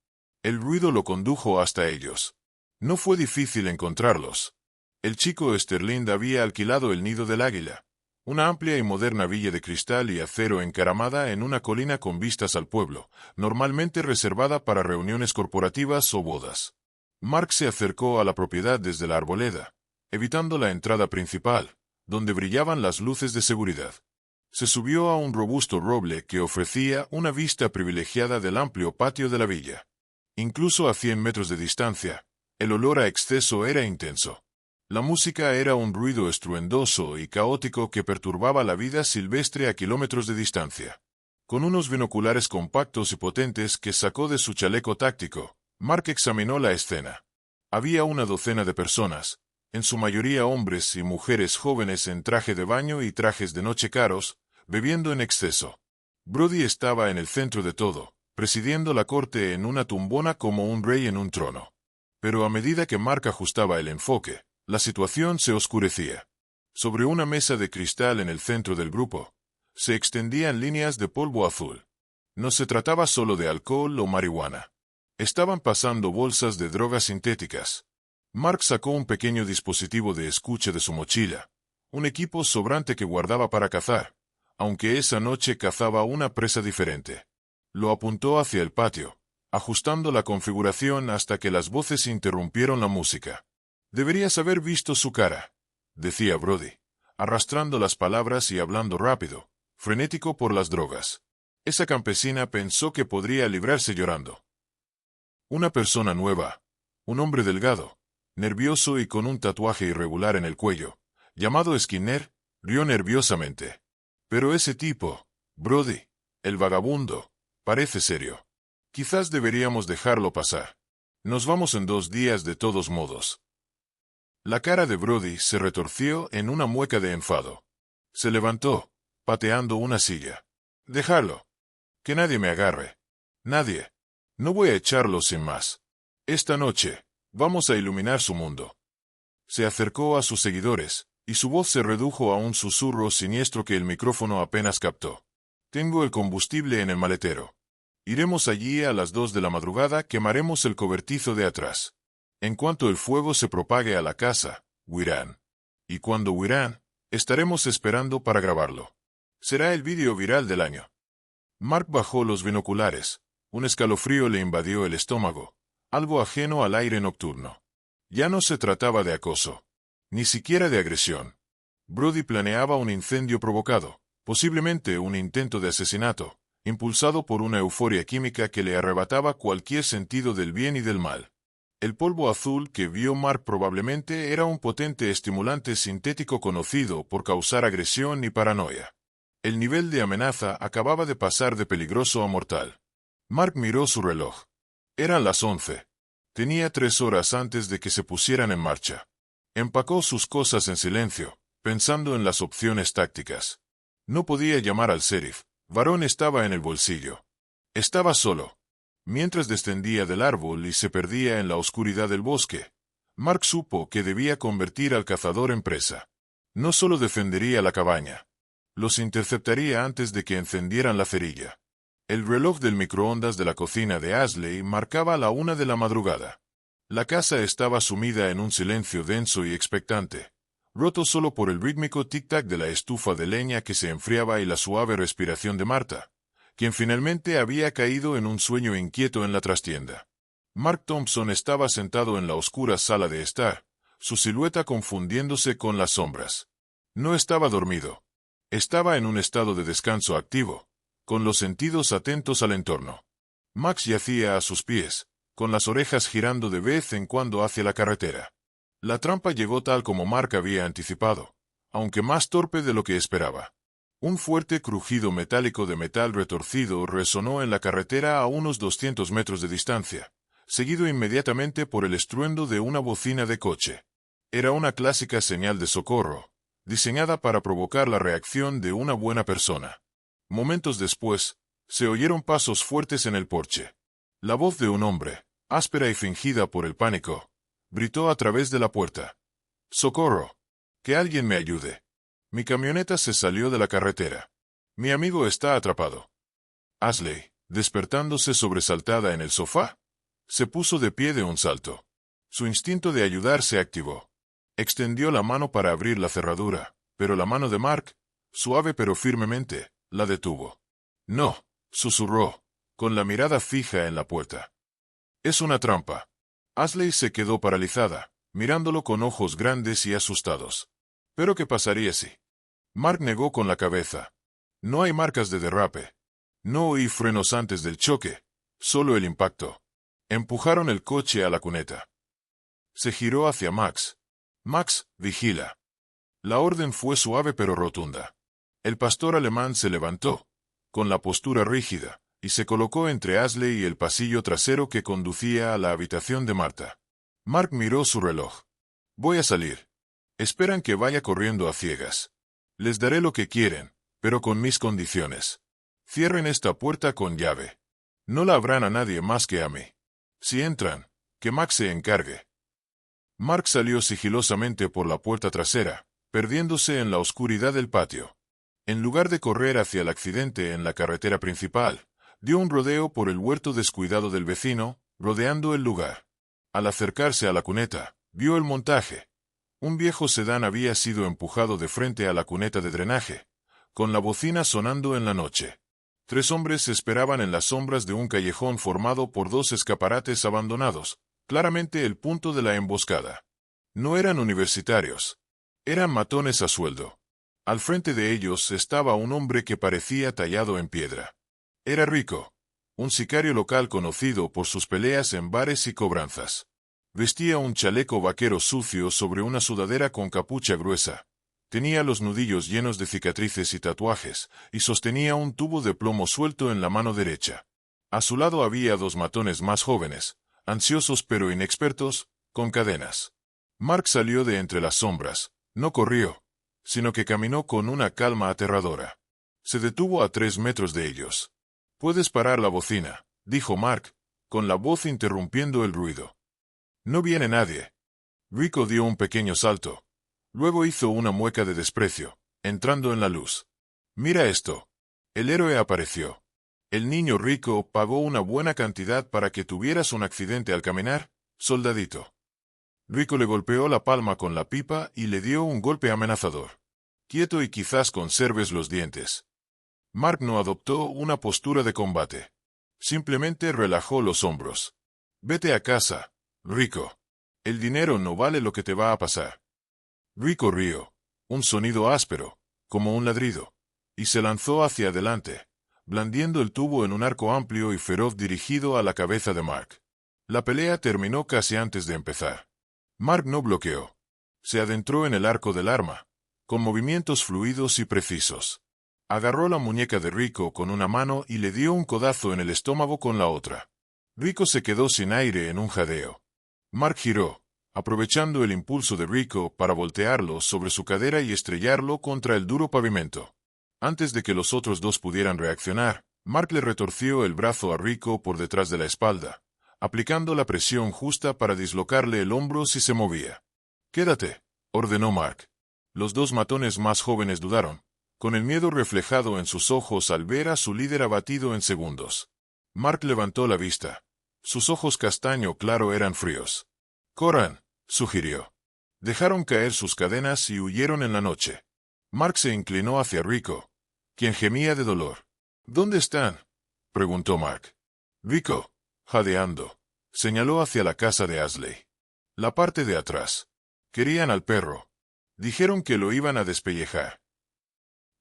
El ruido lo condujo hasta ellos. No fue difícil encontrarlos. El chico Sterling había alquilado el nido del águila, una amplia y moderna villa de cristal y acero encaramada en una colina con vistas al pueblo, normalmente reservada para reuniones corporativas o bodas. Mark se acercó a la propiedad desde la arboleda, evitando la entrada principal, donde brillaban las luces de seguridad. Se subió a un robusto roble que ofrecía una vista privilegiada del amplio patio de la villa. Incluso a 100 metros de distancia, el olor a exceso era intenso. La música era un ruido estruendoso y caótico que perturbaba la vida silvestre a kilómetros de distancia. Con unos binoculares compactos y potentes que sacó de su chaleco táctico, Mark examinó la escena. Había una docena de personas, en su mayoría hombres y mujeres jóvenes en traje de baño y trajes de noche caros, bebiendo en exceso. Brody estaba en el centro de todo, presidiendo la corte en una tumbona como un rey en un trono. Pero a medida que Mark ajustaba el enfoque, la situación se oscurecía. Sobre una mesa de cristal en el centro del grupo, se extendían líneas de polvo azul. No se trataba solo de alcohol o marihuana. Estaban pasando bolsas de drogas sintéticas. Mark sacó un pequeño dispositivo de escucha de su mochila, un equipo sobrante que guardaba para cazar, aunque esa noche cazaba una presa diferente. Lo apuntó hacia el patio, ajustando la configuración hasta que las voces interrumpieron la música. «Deberías haber visto su cara», decía Brody, arrastrando las palabras y hablando rápido, frenético por las drogas. Esa campesina pensó que podría librarse llorando. Una persona nueva, un hombre delgado, nervioso y con un tatuaje irregular en el cuello, llamado Skinner, rió nerviosamente. «Pero ese tipo, Brody, el vagabundo, parece serio. Quizás deberíamos dejarlo pasar. Nos vamos en 2 días de todos modos». La cara de Brody se retorció en una mueca de enfado. Se levantó, pateando una silla. «Dejarlo. Que nadie me agarre. Nadie. No voy a echarlo sin más. Esta noche, vamos a iluminar su mundo». Se acercó a sus seguidores, y su voz se redujo a un susurro siniestro que el micrófono apenas captó. «Tengo el combustible en el maletero. Iremos allí a las 2 de la madrugada, quemaremos el cobertizo de atrás. En cuanto el fuego se propague a la casa, huirán. Y cuando huirán, estaremos esperando para grabarlo. Será el vídeo viral del año». Mark bajó los binoculares. Un escalofrío le invadió el estómago, algo ajeno al aire nocturno. Ya no se trataba de acoso, ni siquiera de agresión. Brody planeaba un incendio provocado, posiblemente un intento de asesinato, impulsado por una euforia química que le arrebataba cualquier sentido del bien y del mal. El polvo azul que vio Mark probablemente era un potente estimulante sintético conocido por causar agresión y paranoia. El nivel de amenaza acababa de pasar de peligroso a mortal. Mark miró su reloj. Eran las 11. Tenía 3 horas antes de que se pusieran en marcha. Empacó sus cosas en silencio, pensando en las opciones tácticas. No podía llamar al sheriff. Varón estaba en el bolsillo. Estaba solo. Mientras descendía del árbol y se perdía en la oscuridad del bosque, Mark supo que debía convertir al cazador en presa. No solo defendería la cabaña. Los interceptaría antes de que encendieran la cerilla. El reloj del microondas de la cocina de Ashley marcaba la 1 de la madrugada. La casa estaba sumida en un silencio denso y expectante, roto solo por el rítmico tic-tac de la estufa de leña que se enfriaba y la suave respiración de Marta, quien finalmente había caído en un sueño inquieto en la trastienda. Mark Thompson estaba sentado en la oscura sala de estar, su silueta confundiéndose con las sombras. No estaba dormido. Estaba en un estado de descanso activo, con los sentidos atentos al entorno. Max yacía a sus pies, con las orejas girando de vez en cuando hacia la carretera. La trampa llegó tal como Mark había anticipado, aunque más torpe de lo que esperaba. Un fuerte crujido metálico de metal retorcido resonó en la carretera a unos 200 metros de distancia, seguido inmediatamente por el estruendo de una bocina de coche. Era una clásica señal de socorro, diseñada para provocar la reacción de una buena persona. Momentos después, se oyeron pasos fuertes en el porche. La voz de un hombre, áspera y fingida por el pánico, gritó a través de la puerta. ¡Socorro! ¡Que alguien me ayude! Mi camioneta se salió de la carretera. Mi amigo está atrapado. Ashley, despertándose sobresaltada en el sofá, se puso de pie de un salto. Su instinto de ayudar se activó. Extendió la mano para abrir la cerradura, pero la mano de Mark, suave pero firmemente, la detuvo. No, susurró, con la mirada fija en la puerta. Es una trampa. Ashley se quedó paralizada, mirándolo con ojos grandes y asustados. ¿Pero qué pasaría si? Mark negó con la cabeza. No hay marcas de derrape. No oí frenos antes del choque, solo el impacto. Empujaron el coche a la cuneta. Se giró hacia Max. Max, vigila. La orden fue suave pero rotunda. El pastor alemán se levantó, con la postura rígida, y se colocó entre Ashley y el pasillo trasero que conducía a la habitación de Marta. Mark miró su reloj. Voy a salir. Esperan que vaya corriendo a ciegas. Les daré lo que quieren, pero con mis condiciones. Cierren esta puerta con llave. No la abran a nadie más que a mí. Si entran, que Max se encargue. Mark salió sigilosamente por la puerta trasera, perdiéndose en la oscuridad del patio. En lugar de correr hacia el accidente en la carretera principal, dio un rodeo por el huerto descuidado del vecino, rodeando el lugar. Al acercarse a la cuneta, vio el montaje. Un viejo sedán había sido empujado de frente a la cuneta de drenaje, con la bocina sonando en la noche. 3 hombres esperaban en las sombras de un callejón formado por 2 escaparates abandonados, claramente el punto de la emboscada. No eran universitarios. Eran matones a sueldo. Al frente de ellos estaba un hombre que parecía tallado en piedra. Era Rico, un sicario local conocido por sus peleas en bares y cobranzas. Vestía un chaleco vaquero sucio sobre una sudadera con capucha gruesa. Tenía los nudillos llenos de cicatrices y tatuajes, y sostenía un tubo de plomo suelto en la mano derecha. A su lado había 2 matones más jóvenes, ansiosos pero inexpertos, con cadenas. Mark salió de entre las sombras. No corrió, sino que caminó con una calma aterradora. Se detuvo a 3 metros de ellos. «Puedes parar la bocina», dijo Mark, con la voz interrumpiendo el ruido. «No viene nadie». Rico dio un pequeño salto. Luego hizo una mueca de desprecio, entrando en la luz. «Mira esto». El héroe apareció. «El niño rico pagó una buena cantidad para que tuvieras un accidente al caminar, soldadito». Rico le golpeó la palma con la pipa y le dio un golpe amenazador. «Quieto y quizás conserves los dientes». Mark no adoptó una postura de combate. Simplemente relajó los hombros. «Vete a casa, Rico. El dinero no vale lo que te va a pasar». Rico rió, un sonido áspero, como un ladrido, y se lanzó hacia adelante, blandiendo el tubo en un arco amplio y feroz dirigido a la cabeza de Mark. La pelea terminó casi antes de empezar. Mark no bloqueó. Se adentró en el arco del arma, con movimientos fluidos y precisos. Agarró la muñeca de Rico con una mano y le dio un codazo en el estómago con la otra. Rico se quedó sin aire en un jadeo. Mark giró, aprovechando el impulso de Rico para voltearlo sobre su cadera y estrellarlo contra el duro pavimento. Antes de que los otros 2 pudieran reaccionar, Mark le retorció el brazo a Rico por detrás de la espalda, aplicando la presión justa para dislocarle el hombro si se movía. «Quédate», ordenó Mark. Los 2 matones más jóvenes dudaron, con el miedo reflejado en sus ojos al ver a su líder abatido en segundos. Mark levantó la vista. Sus ojos castaño claro eran fríos. «Corran», sugirió. Dejaron caer sus cadenas y huyeron en la noche. Mark se inclinó hacia Rico, quien gemía de dolor. «¿Dónde están?», preguntó Mark. Rico, jadeando, señaló hacia la casa de Ashley. La parte de atrás. Querían al perro. Dijeron que lo iban a despellejar.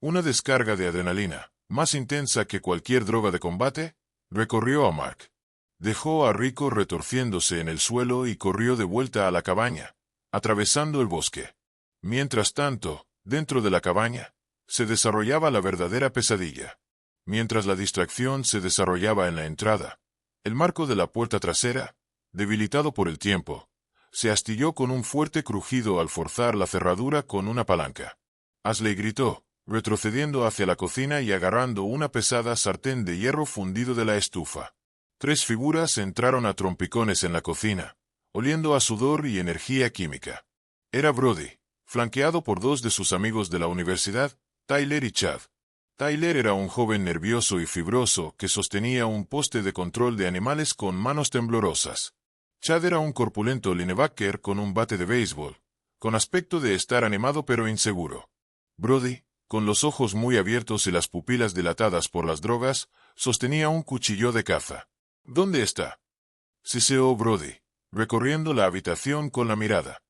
Una descarga de adrenalina, más intensa que cualquier droga de combate, recorrió a Mark. Dejó a Rico retorciéndose en el suelo y corrió de vuelta a la cabaña, atravesando el bosque. Mientras tanto, dentro de la cabaña, se desarrollaba la verdadera pesadilla. Mientras la distracción se desarrollaba en la entrada, el marco de la puerta trasera, debilitado por el tiempo, se astilló con un fuerte crujido al forzar la cerradura con una palanca. Ashley gritó, retrocediendo hacia la cocina y agarrando una pesada sartén de hierro fundido de la estufa. 3 figuras entraron a trompicones en la cocina, oliendo a sudor y energía química. Era Brody, flanqueado por 2 de sus amigos de la universidad, Tyler y Chad. Tyler era un joven nervioso y fibroso que sostenía un poste de control de animales con manos temblorosas. Chad era un corpulento linebacker con un bate de béisbol, con aspecto de estar animado pero inseguro. Brody, con los ojos muy abiertos y las pupilas dilatadas por las drogas, sostenía un cuchillo de caza. «¿Dónde está?», siseó Brody, recorriendo la habitación con la mirada.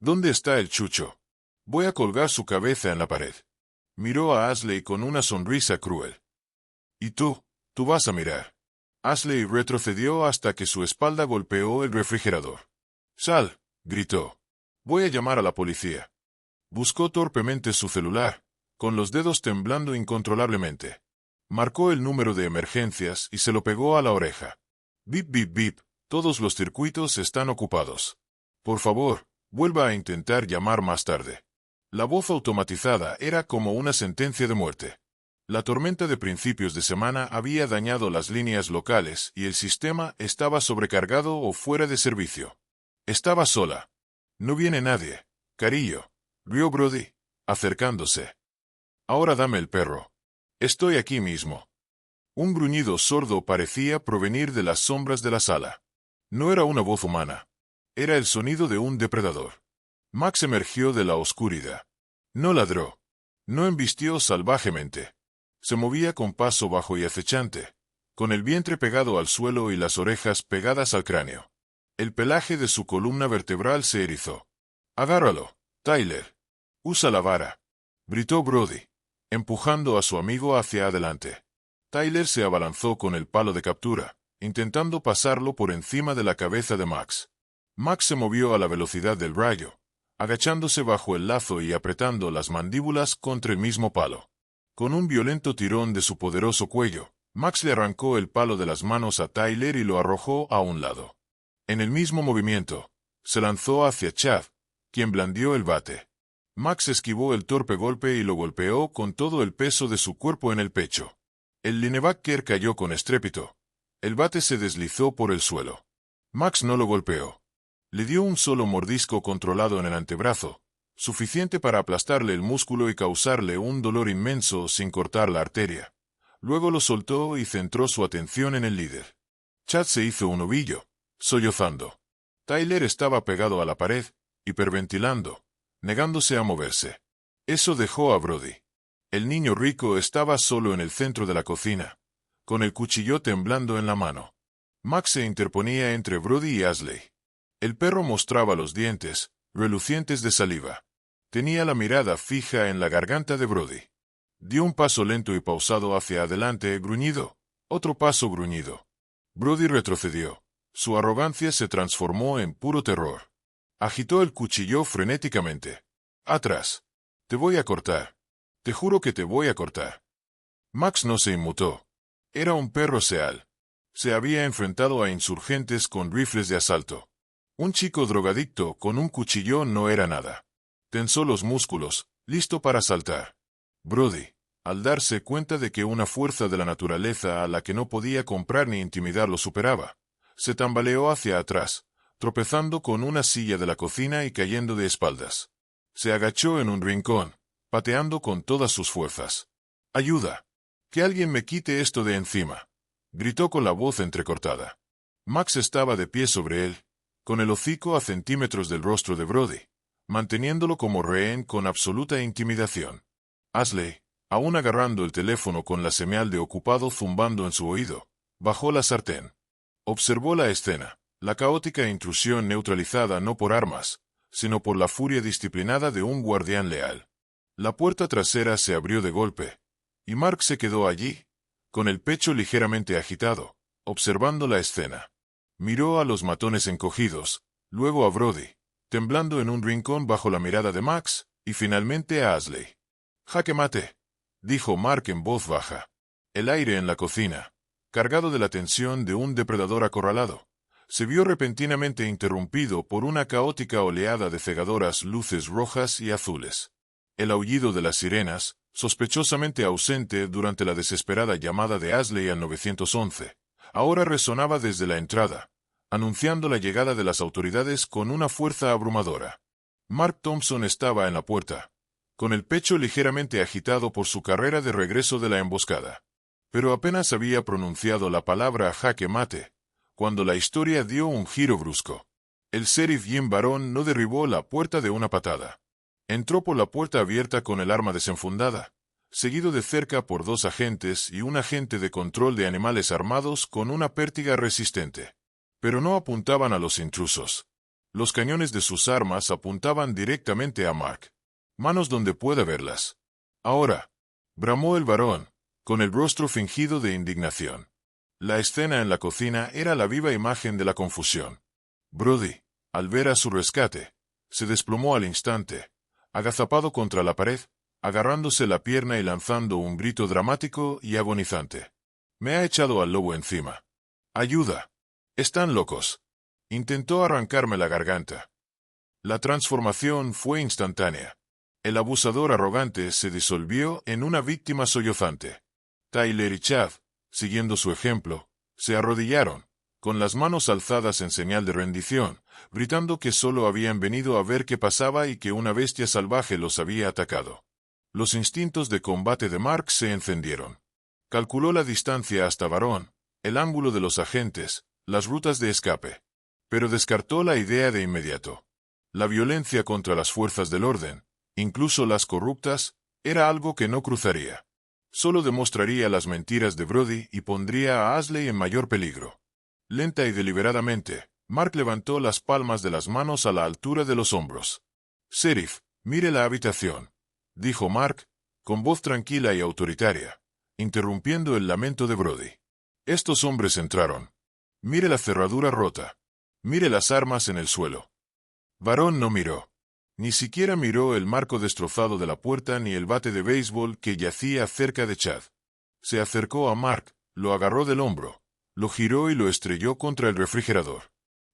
«¿Dónde está el chucho? Voy a colgar su cabeza en la pared». Miró a Ashley con una sonrisa cruel. «¿Y tú vas a mirar?». Ashley retrocedió hasta que su espalda golpeó el refrigerador. «Sal», gritó. «Voy a llamar a la policía». Buscó torpemente su celular, con los dedos temblando incontrolablemente. Marcó el número de emergencias y se lo pegó a la oreja. «Bip, bip, bip, todos los circuitos están ocupados. Por favor, vuelva a intentar llamar más tarde». La voz automatizada era como una sentencia de muerte. La tormenta de principios de semana había dañado las líneas locales y el sistema estaba sobrecargado o fuera de servicio. Estaba sola. «No viene nadie, cariño», rió Brody, acercándose. «Ahora dame el perro. Estoy aquí mismo». Un gruñido sordo parecía provenir de las sombras de la sala. No era una voz humana. Era el sonido de un depredador. Max emergió de la oscuridad. No ladró. No embistió salvajemente. Se movía con paso bajo y acechante, con el vientre pegado al suelo y las orejas pegadas al cráneo. El pelaje de su columna vertebral se erizó. «Agárralo, Tyler. Usa la vara», gritó Brody, empujando a su amigo hacia adelante. Tyler se abalanzó con el palo de captura, intentando pasarlo por encima de la cabeza de Max. Max se movió a la velocidad del rayo, agachándose bajo el lazo y apretando las mandíbulas contra el mismo palo. Con un violento tirón de su poderoso cuello, Max le arrancó el palo de las manos a Tyler y lo arrojó a un lado. En el mismo movimiento, se lanzó hacia Chad, quien blandió el bate. Max esquivó el torpe golpe y lo golpeó con todo el peso de su cuerpo en el pecho. El linebacker cayó con estrépito. El bate se deslizó por el suelo. Max no lo golpeó. Le dio un solo mordisco controlado en el antebrazo, suficiente para aplastarle el músculo y causarle un dolor inmenso sin cortar la arteria. Luego lo soltó y centró su atención en el líder. Chad se hizo un ovillo, sollozando. Tyler estaba pegado a la pared, hiperventilando, negándose a moverse. Eso dejó a Brody. El niño rico estaba solo en el centro de la cocina, con el cuchillo temblando en la mano. Max se interponía entre Brody y Ashley. El perro mostraba los dientes, relucientes de saliva. Tenía la mirada fija en la garganta de Brody. Dio un paso lento y pausado hacia adelante, gruñido. Otro paso gruñido. Brody retrocedió. Su arrogancia se transformó en puro terror. Agitó el cuchillo frenéticamente. «Atrás. Te voy a cortar. Te juro que te voy a cortar». Max no se inmutó. Era un perro seal. Se había enfrentado a insurgentes con rifles de asalto. Un chico drogadicto con un cuchillo no era nada. Tensó los músculos, listo para saltar. Brody, al darse cuenta de que una fuerza de la naturaleza a la que no podía comprar ni intimidar lo superaba, se tambaleó hacia atrás, tropezando con una silla de la cocina y cayendo de espaldas. Se agachó en un rincón, pateando con todas sus fuerzas. ¡Ayuda! ¡Que alguien me quite esto de encima!, gritó con la voz entrecortada. Max estaba de pie sobre él, con el hocico a centímetros del rostro de Brody, manteniéndolo como rehén con absoluta intimidación. Ashley, aún agarrando el teléfono con la señal de ocupado zumbando en su oído, bajó la sartén. Observó la escena, la caótica intrusión neutralizada no por armas, sino por la furia disciplinada de un guardián leal. La puerta trasera se abrió de golpe, y Mark se quedó allí, con el pecho ligeramente agitado, observando la escena. Miró a los matones encogidos, luego a Brody, temblando en un rincón bajo la mirada de Max, y finalmente a Ashley. «Jaque mate», dijo Mark en voz baja. El aire en la cocina, cargado de la tensión de un depredador acorralado, se vio repentinamente interrumpido por una caótica oleada de cegadoras luces rojas y azules. El aullido de las sirenas, sospechosamente ausente durante la desesperada llamada de Ashley al 911, ahora resonaba desde la entrada, anunciando la llegada de las autoridades con una fuerza abrumadora. Mark Thompson estaba en la puerta, con el pecho ligeramente agitado por su carrera de regreso de la emboscada. Pero apenas había pronunciado la palabra jaque mate, cuando la historia dio un giro brusco. El sheriff Jim Barón no derribó la puerta de una patada. Entró por la puerta abierta con el arma desenfundada, seguido de cerca por 2 agentes y un agente de control de animales armados con una pértiga resistente. Pero no apuntaban a los intrusos. Los cañones de sus armas apuntaban directamente a Mark. «Manos donde pueda verlas». «Ahora», bramó el varón, con el rostro fingido de indignación. La escena en la cocina era la viva imagen de la confusión. Brody, al ver a su rescate, se desplomó al instante, agazapado contra la pared, agarrándose la pierna y lanzando un grito dramático y agonizante. «Me ha echado al lobo encima. ¡Ayuda! Están locos». Intentó arrancarme la garganta. La transformación fue instantánea. El abusador arrogante se disolvió en una víctima sollozante. Tyler y Chad, siguiendo su ejemplo, se arrodillaron, con las manos alzadas en señal de rendición, gritando que solo habían venido a ver qué pasaba y que una bestia salvaje los había atacado. Los instintos de combate de Mark se encendieron. Calculó la distancia hasta Barón, el ángulo de los agentes, las rutas de escape. Pero descartó la idea de inmediato. La violencia contra las fuerzas del orden, incluso las corruptas, era algo que no cruzaría. Solo demostraría las mentiras de Brody y pondría a Ashley en mayor peligro. Lenta y deliberadamente, Mark levantó las palmas de las manos a la altura de los hombros. «Sheriff, mire la habitación», dijo Mark, con voz tranquila y autoritaria, interrumpiendo el lamento de Brody. «Estos hombres entraron. Mire la cerradura rota. Mire las armas en el suelo». Barón no miró. Ni siquiera miró el marco destrozado de la puerta ni el bate de béisbol que yacía cerca de Chad. Se acercó a Mark, lo agarró del hombro, lo giró y lo estrelló contra el refrigerador.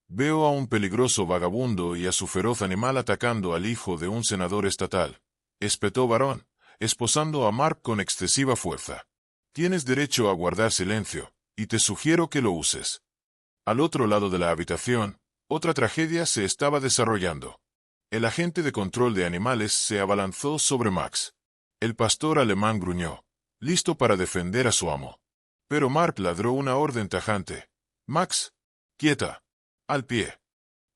«Veo a un peligroso vagabundo y a su feroz animal atacando al hijo de un senador estatal», espetó Barón, esposando a Mark con excesiva fuerza. «Tienes derecho a guardar silencio, y te sugiero que lo uses». Al otro lado de la habitación, otra tragedia se estaba desarrollando. El agente de control de animales se abalanzó sobre Max. El pastor alemán gruñó, listo para defender a su amo. Pero Mark ladró una orden tajante. «Max, quieta. Al pie».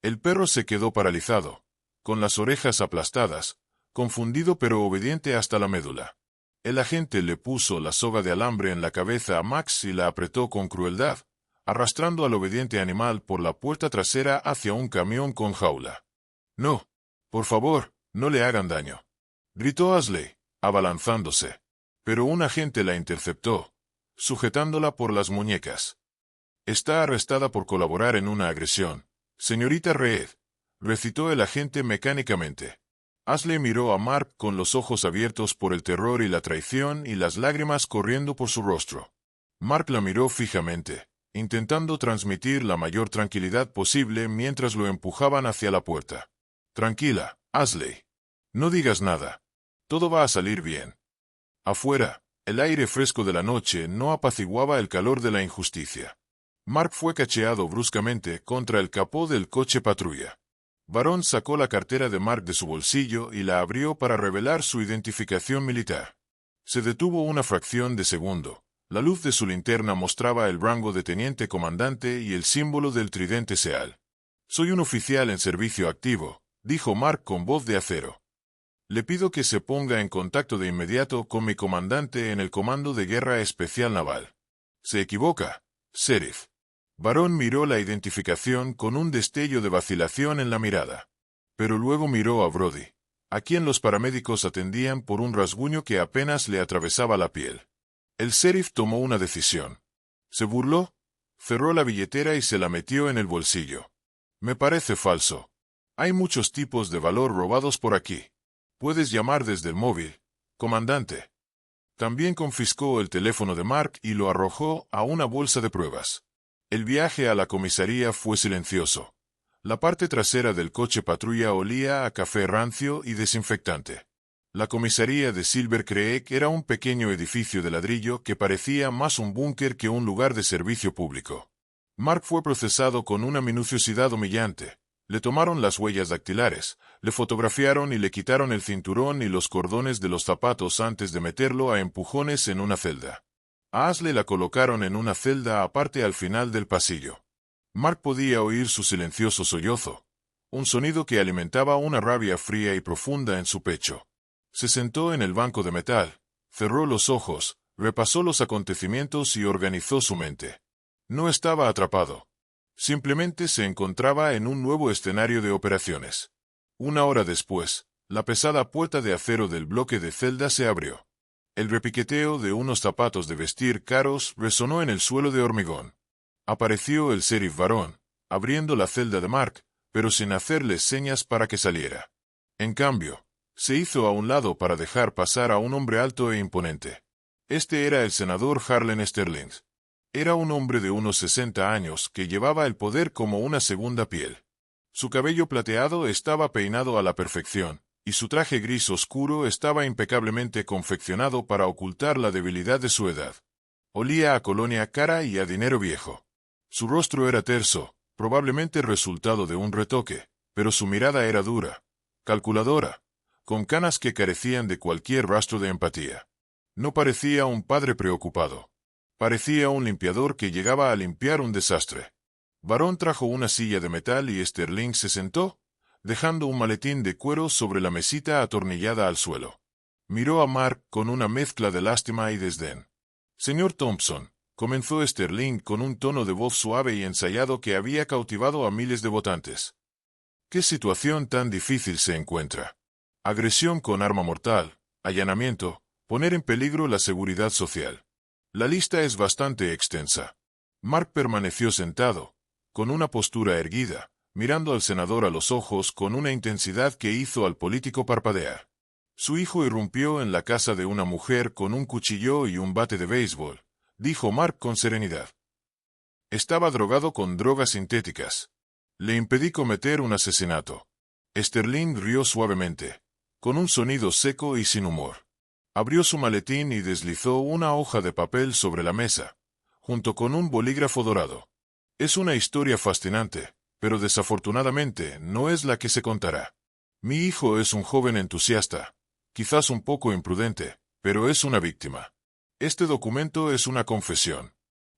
El perro se quedó paralizado, con las orejas aplastadas, confundido pero obediente hasta la médula. El agente le puso la soga de alambre en la cabeza a Max y la apretó con crueldad, arrastrando al obediente animal por la puerta trasera hacia un camión con jaula. «No, por favor, no le hagan daño», gritó Ashley, abalanzándose. Pero un agente la interceptó, sujetándola por las muñecas. «Está arrestada por colaborar en una agresión, señorita Reed», recitó el agente mecánicamente. Ashley miró a Mark con los ojos abiertos por el terror y la traición y las lágrimas corriendo por su rostro. Mark la miró fijamente, intentando transmitir la mayor tranquilidad posible mientras lo empujaban hacia la puerta. «Tranquila, Ashley. No digas nada. Todo va a salir bien». Afuera, el aire fresco de la noche no apaciguaba el calor de la injusticia. Mark fue cacheado bruscamente contra el capó del coche patrulla. Varón sacó la cartera de Mark de su bolsillo y la abrió para revelar su identificación militar. Se detuvo una fracción de segundo. La luz de su linterna mostraba el rango de teniente comandante y el símbolo del tridente Seal. «Soy un oficial en servicio activo», dijo Mark con voz de acero. «Le pido que se ponga en contacto de inmediato con mi comandante en el Comando de Guerra Especial Naval». «Se equivoca, Sheriff». Varón miró la identificación con un destello de vacilación en la mirada. Pero luego miró a Brody, a quien los paramédicos atendían por un rasguño que apenas le atravesaba la piel. El sheriff tomó una decisión. Se burló, cerró la billetera y se la metió en el bolsillo. «Me parece falso. Hay muchos tipos de valor robados por aquí. Puedes llamar desde el móvil, comandante». También confiscó el teléfono de Mark y lo arrojó a una bolsa de pruebas. El viaje a la comisaría fue silencioso. La parte trasera del coche patrulla olía a café rancio y desinfectante. La comisaría de Silver Creek era un pequeño edificio de ladrillo que parecía más un búnker que un lugar de servicio público. Mark fue procesado con una minuciosidad humillante. Le tomaron las huellas dactilares, le fotografiaron y le quitaron el cinturón y los cordones de los zapatos antes de meterlo a empujones en una celda. A Ashley la colocaron en una celda aparte al final del pasillo. Mark podía oír su silencioso sollozo, un sonido que alimentaba una rabia fría y profunda en su pecho. Se sentó en el banco de metal, cerró los ojos, repasó los acontecimientos y organizó su mente. No estaba atrapado. Simplemente se encontraba en un nuevo escenario de operaciones. Una hora después, la pesada puerta de acero del bloque de celda se abrió. El repiqueteo de unos zapatos de vestir caros resonó en el suelo de hormigón. Apareció el sheriff Varón, abriendo la celda de Mark, pero sin hacerle señas para que saliera. En cambio, se hizo a un lado para dejar pasar a un hombre alto e imponente. Este era el senador Harlan Sterling. Era un hombre de unos 60 años que llevaba el poder como una segunda piel. Su cabello plateado estaba peinado a la perfección, y su traje gris oscuro estaba impecablemente confeccionado para ocultar la debilidad de su edad. Olía a colonia cara y a dinero viejo. Su rostro era terso, probablemente resultado de un retoque, pero su mirada era dura, calculadora, con canas que carecían de cualquier rastro de empatía. No parecía un padre preocupado. Parecía un limpiador que llegaba a limpiar un desastre. Varón trajo una silla de metal y Sterling se sentó, dejando un maletín de cuero sobre la mesita atornillada al suelo. Miró a Mark con una mezcla de lástima y desdén. «Señor Thompson», comenzó Sterling con un tono de voz suave y ensayado que había cautivado a miles de votantes. «¿Qué situación tan difícil se encuentra? Agresión con arma mortal, allanamiento, poner en peligro la seguridad social. La lista es bastante extensa». Mark permaneció sentado, con una postura erguida, mirando al senador a los ojos con una intensidad que hizo al político parpadear. «Su hijo irrumpió en la casa de una mujer con un cuchillo y un bate de béisbol», dijo Mark con serenidad. «Estaba drogado con drogas sintéticas. Le impedí cometer un asesinato». Sterling rió suavemente, con un sonido seco y sin humor. Abrió su maletín y deslizó una hoja de papel sobre la mesa, junto con un bolígrafo dorado. «Es una historia fascinante, pero desafortunadamente no es la que se contará. Mi hijo es un joven entusiasta, quizás un poco imprudente, pero es una víctima. Este documento es una confesión.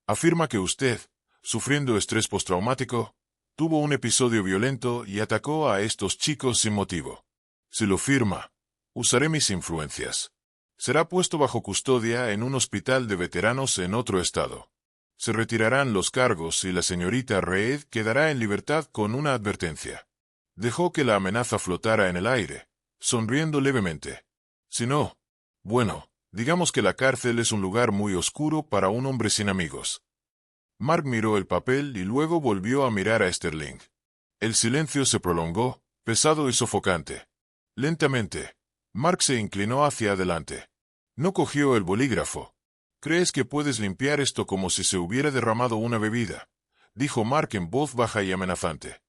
Afirma que usted, sufriendo estrés postraumático, tuvo un episodio violento y atacó a estos chicos sin motivo. Si lo firma, usaré mis influencias. Será puesto bajo custodia en un hospital de veteranos en otro estado. Se retirarán los cargos y la señorita Reed quedará en libertad con una advertencia». Dejó que la amenaza flotara en el aire, sonriendo levemente. «Si no, bueno, digamos que la cárcel es un lugar muy oscuro para un hombre sin amigos». Mark miró el papel y luego volvió a mirar a Sterling. El silencio se prolongó, pesado y sofocante. Lentamente, Mark se inclinó hacia adelante. No cogió el bolígrafo. «¿Crees que puedes limpiar esto como si se hubiera derramado una bebida?», dijo Mark en voz baja y amenazante.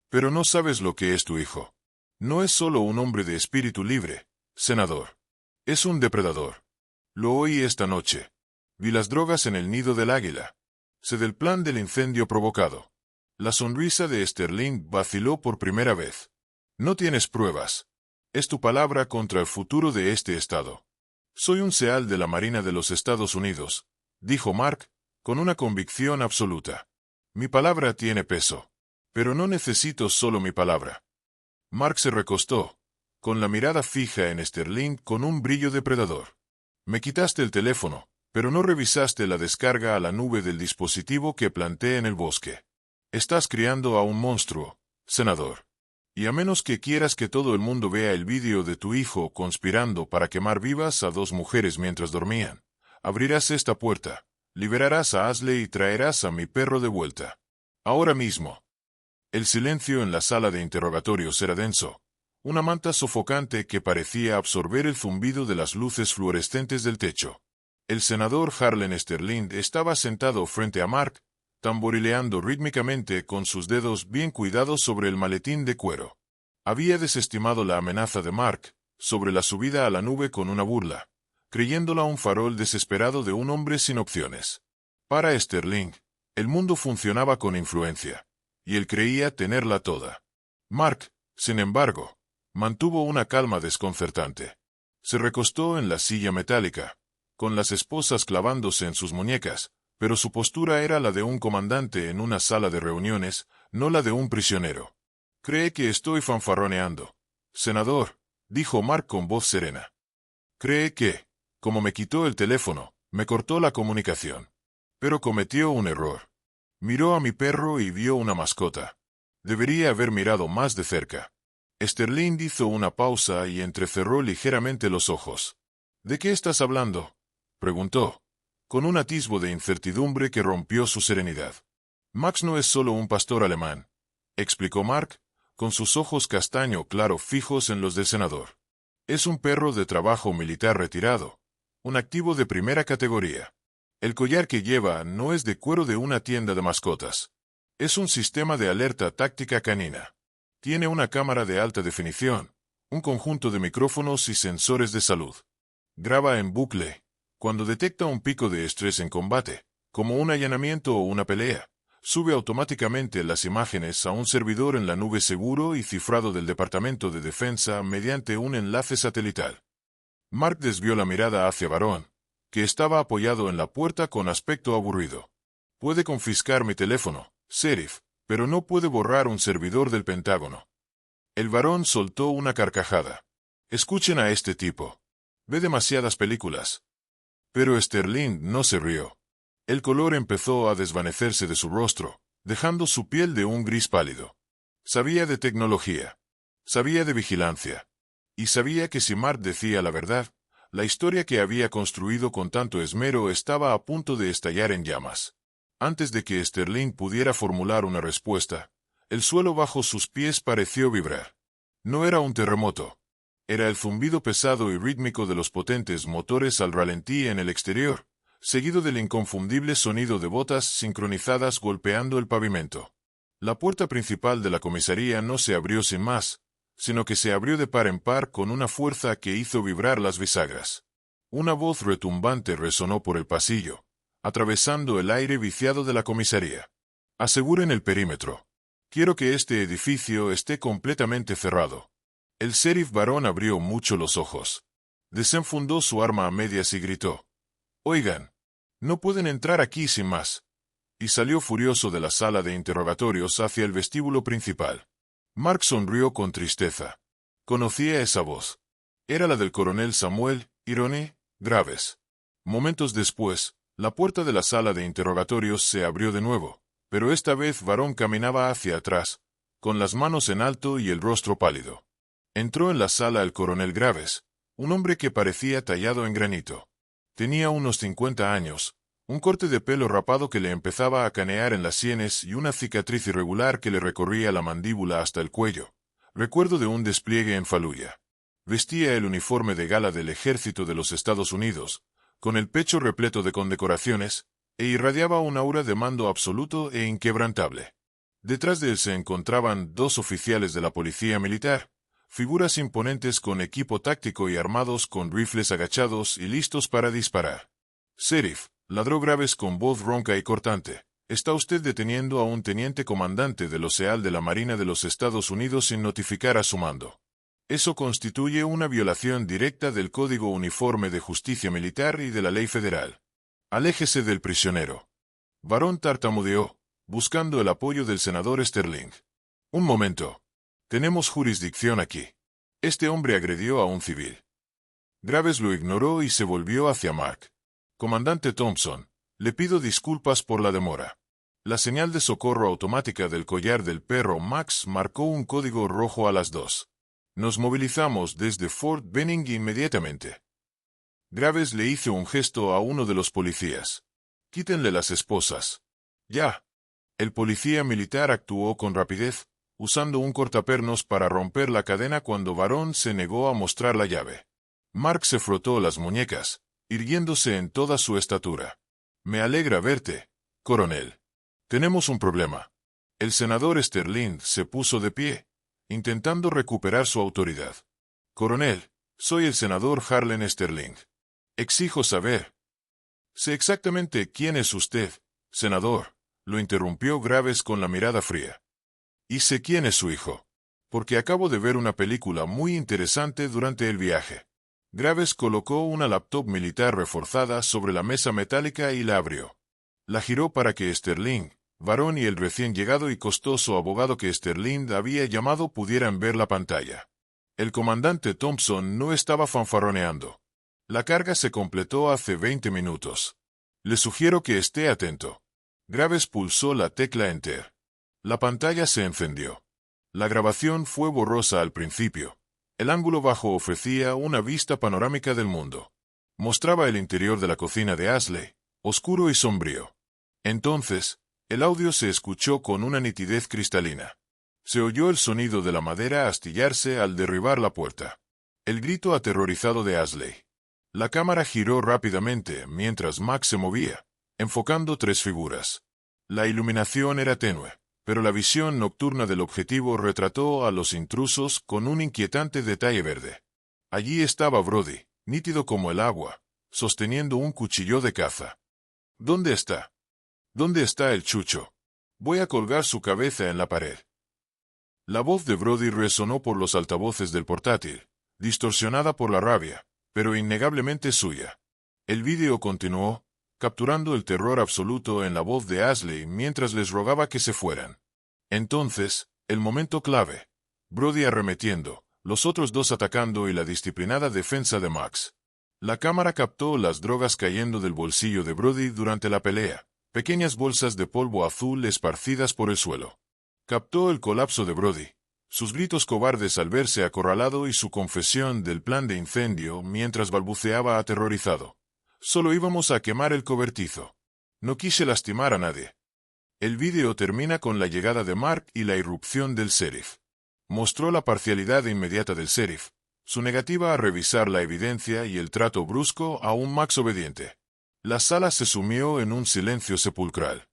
«Pero no sabes lo que es tu hijo. No es solo un hombre de espíritu libre, senador. Es un depredador. Lo oí esta noche. Vi las drogas en el nido del águila. Sé del plan del incendio provocado. La sonrisa de Sterling vaciló por primera vez. No tienes pruebas. Es tu palabra contra el futuro de este estado. Soy un SEAL de la Marina de los Estados Unidos, dijo Mark, con una convicción absoluta. Mi palabra tiene peso. Pero no necesito solo mi palabra. Mark se recostó, con la mirada fija en Sterling con un brillo depredador. Me quitaste el teléfono, pero no revisaste la descarga a la nube del dispositivo que planté en el bosque. Estás criando a un monstruo, senador. Y a menos que quieras que todo el mundo vea el vídeo de tu hijo conspirando para quemar vivas a 2 mujeres mientras dormían, abrirás esta puerta, liberarás a Ashley y traerás a mi perro de vuelta. Ahora mismo. El silencio en la sala de interrogatorios era denso, una manta sofocante que parecía absorber el zumbido de las luces fluorescentes del techo. El senador Harlan Sterling estaba sentado frente a Mark, tamborileando rítmicamente con sus dedos bien cuidados sobre el maletín de cuero. Había desestimado la amenaza de Mark sobre la subida a la nube con una burla, creyéndola un farol desesperado de un hombre sin opciones. Para Sterling, el mundo funcionaba con influencia, y él creía tenerla toda. Mark, sin embargo, mantuvo una calma desconcertante. Se recostó en la silla metálica, con las esposas clavándose en sus muñecas, pero su postura era la de un comandante en una sala de reuniones, no la de un prisionero. «Cree que estoy fanfarroneando, senador», dijo Mark con voz serena. «Cree que, como me quitó el teléfono, me cortó la comunicación. Pero cometió un error. Miró a mi perro y vio una mascota. Debería haber mirado más de cerca». Sterling hizo una pausa y entrecerró ligeramente los ojos. «¿De qué estás hablando?», preguntó, con un atisbo de incertidumbre que rompió su serenidad. «Max no es solo un pastor alemán», explicó Mark, con sus ojos castaño claro fijos en los del senador. «Es un perro de trabajo militar retirado, un activo de primera categoría. El collar que lleva no es de cuero de una tienda de mascotas. Es un sistema de alerta táctica canina. Tiene una cámara de alta definición, un conjunto de micrófonos y sensores de salud. Graba en bucle. Cuando detecta un pico de estrés en combate, como un allanamiento o una pelea, sube automáticamente las imágenes a un servidor en la nube seguro y cifrado del Departamento de Defensa mediante un enlace satelital». Mark desvió la mirada hacia Varón, que estaba apoyado en la puerta con aspecto aburrido. «Puede confiscar mi teléfono, sheriff, pero no puede borrar un servidor del Pentágono». El varón soltó una carcajada. «Escuchen a este tipo. Ve demasiadas películas». Pero Sterling no se rió. El color empezó a desvanecerse de su rostro, dejando su piel de un gris pálido. Sabía de tecnología. Sabía de vigilancia. Y sabía que si Mark decía la verdad, la historia que había construido con tanto esmero estaba a punto de estallar en llamas. Antes de que Sterling pudiera formular una respuesta, el suelo bajo sus pies pareció vibrar. No era un terremoto. Era el zumbido pesado y rítmico de los potentes motores al ralentí en el exterior, seguido del inconfundible sonido de botas sincronizadas golpeando el pavimento. La puerta principal de la comisaría no se abrió sin más, sino que se abrió de par en par con una fuerza que hizo vibrar las bisagras. Una voz retumbante resonó por el pasillo, atravesando el aire viciado de la comisaría. «Aseguren el perímetro. Quiero que este edificio esté completamente cerrado». El sheriff varón abrió mucho los ojos. Desenfundó su arma a medias y gritó: «Oigan, no pueden entrar aquí sin más». Y salió furioso de la sala de interrogatorios hacia el vestíbulo principal. Mark sonrió con tristeza. Conocía esa voz. Era la del coronel Samuel Irone Graves. Momentos después, la puerta de la sala de interrogatorios se abrió de nuevo, pero esta vez varón caminaba hacia atrás, con las manos en alto y el rostro pálido. Entró en la sala el coronel Graves, un hombre que parecía tallado en granito. Tenía unos 50 años, un corte de pelo rapado que le empezaba a canear en las sienes y una cicatriz irregular que le recorría la mandíbula hasta el cuello, recuerdo de un despliegue en Fallujah. Vestía el uniforme de gala del Ejército de los Estados Unidos, con el pecho repleto de condecoraciones, e irradiaba un aura de mando absoluto e inquebrantable. Detrás de él se encontraban 2 oficiales de la policía militar, figuras imponentes con equipo táctico y armados con rifles agachados y listos para disparar. «Sheriff», ladró Graves con voz ronca y cortante, Está usted deteniendo a un teniente comandante del OSEAL de la Marina de los Estados Unidos sin notificar a su mando. Eso constituye una violación directa del Código Uniforme de Justicia Militar y de la ley federal. Aléjese del prisionero. Varón tartamudeó, buscando el apoyo del senador Sterling. Un momento. Tenemos jurisdicción aquí. Este hombre agredió a un civil. Graves lo ignoró y se volvió hacia Mark. Comandante Thompson, le pido disculpas por la demora. La señal de socorro automática del collar del perro Max marcó un código rojo a las 2. Nos movilizamos desde Fort Benning inmediatamente. Graves le hizo un gesto a uno de los policías. Quítenle las esposas. Ya. El policía militar actuó con rapidez, usando un cortapernos para romper la cadena cuando Varón se negó a mostrar la llave. Mark se frotó las muñecas, irguiéndose en toda su estatura. Me alegra verte, coronel. Tenemos un problema. El senador Sterling se puso de pie, intentando recuperar su autoridad. Coronel, soy el senador Harlan Sterling. Exijo saber. Sé exactamente quién es usted, senador, lo interrumpió Graves con la mirada fría. Y sé quién es su hijo, porque acabo de ver una película muy interesante durante el viaje. Graves colocó una laptop militar reforzada sobre la mesa metálica y la abrió. La giró para que Sterling, Varón y el recién llegado y costoso abogado que Sterling había llamado pudieran ver la pantalla. El comandante Thompson no estaba fanfarroneando. La carga se completó hace 20 minutos. Le sugiero que esté atento. Graves pulsó la tecla Enter. La pantalla se encendió. La grabación fue borrosa al principio. El ángulo bajo ofrecía una vista panorámica del mundo. Mostraba el interior de la cocina de Ashley, oscuro y sombrío. Entonces, el audio se escuchó con una nitidez cristalina. Se oyó el sonido de la madera astillarse al derribar la puerta. El grito aterrorizado de Ashley. La cámara giró rápidamente mientras Max se movía, enfocando 3 figuras. La iluminación era tenue, pero la visión nocturna del objetivo retrató a los intrusos con un inquietante detalle verde. Allí estaba Brody, nítido como el agua, sosteniendo un cuchillo de caza. ¿Dónde está? ¿Dónde está el chucho? Voy a colgar su cabeza en la pared. La voz de Brody resonó por los altavoces del portátil, distorsionada por la rabia, pero innegablemente suya. El vídeo continuó, capturando el terror absoluto en la voz de Ashley mientras les rogaba que se fueran. Entonces, el momento clave. Brody arremetiendo, los otros 2 atacando y la disciplinada defensa de Max. La cámara captó las drogas cayendo del bolsillo de Brody durante la pelea, pequeñas bolsas de polvo azul esparcidas por el suelo. Captó el colapso de Brody, sus gritos cobardes al verse acorralado y su confesión del plan de incendio mientras balbuceaba aterrorizado. Solo íbamos a quemar el cobertizo. No quise lastimar a nadie. El vídeo termina con la llegada de Mark y la irrupción del sheriff. Mostró la parcialidad inmediata del sheriff, su negativa a revisar la evidencia y el trato brusco a un Max obediente. La sala se sumió en un silencio sepulcral.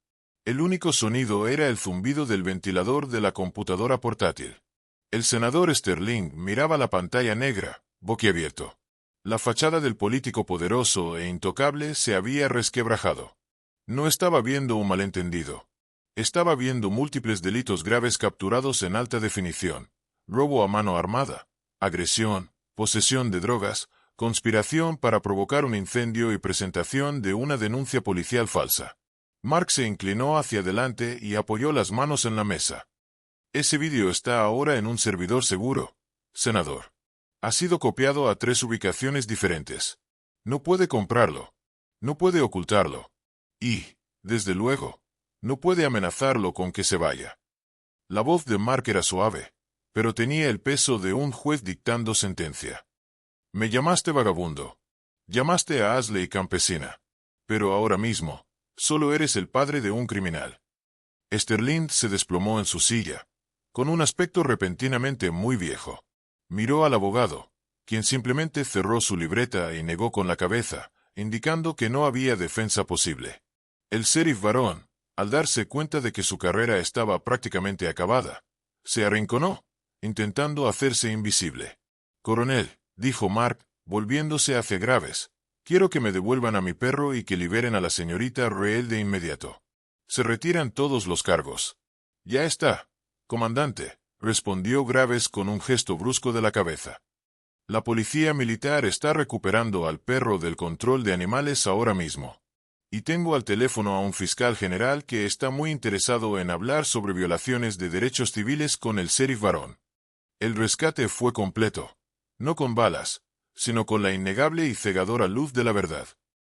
El único sonido era el zumbido del ventilador de la computadora portátil. El senador Sterling miraba la pantalla negra, boquiabierto. La fachada del político poderoso e intocable se había resquebrajado. No estaba viendo un malentendido. Estaba viendo múltiples delitos graves capturados en alta definición: robo a mano armada, agresión, posesión de drogas, conspiración para provocar un incendio y presentación de una denuncia policial falsa. Mark se inclinó hacia adelante y apoyó las manos en la mesa. Ese vídeo está ahora en un servidor seguro, senador. Ha sido copiado a 3 ubicaciones diferentes. No puede comprarlo. No puede ocultarlo. Y, desde luego, no puede amenazarlo con que se vaya. La voz de Mark era suave, pero tenía el peso de un juez dictando sentencia. Me llamaste vagabundo. Llamaste a Ashley campesina. Pero ahora mismo, solo eres el padre de un criminal. Sterling se desplomó en su silla, con un aspecto repentinamente muy viejo. Miró al abogado, quien simplemente cerró su libreta y negó con la cabeza, indicando que no había defensa posible. El sheriff Varón, al darse cuenta de que su carrera estaba prácticamente acabada, se arrinconó, intentando hacerse invisible. Coronel, dijo Mark, volviéndose hacia Graves, quiero que me devuelvan a mi perro y que liberen a la señorita Reel de inmediato. Se retiran todos los cargos. Ya está, comandante, respondió Graves con un gesto brusco de la cabeza. La policía militar está recuperando al perro del control de animales ahora mismo. Y tengo al teléfono a un fiscal general que está muy interesado en hablar sobre violaciones de derechos civiles con el sheriff varón. El rescate fue completo, no con balas, sino con la innegable y cegadora luz de la verdad.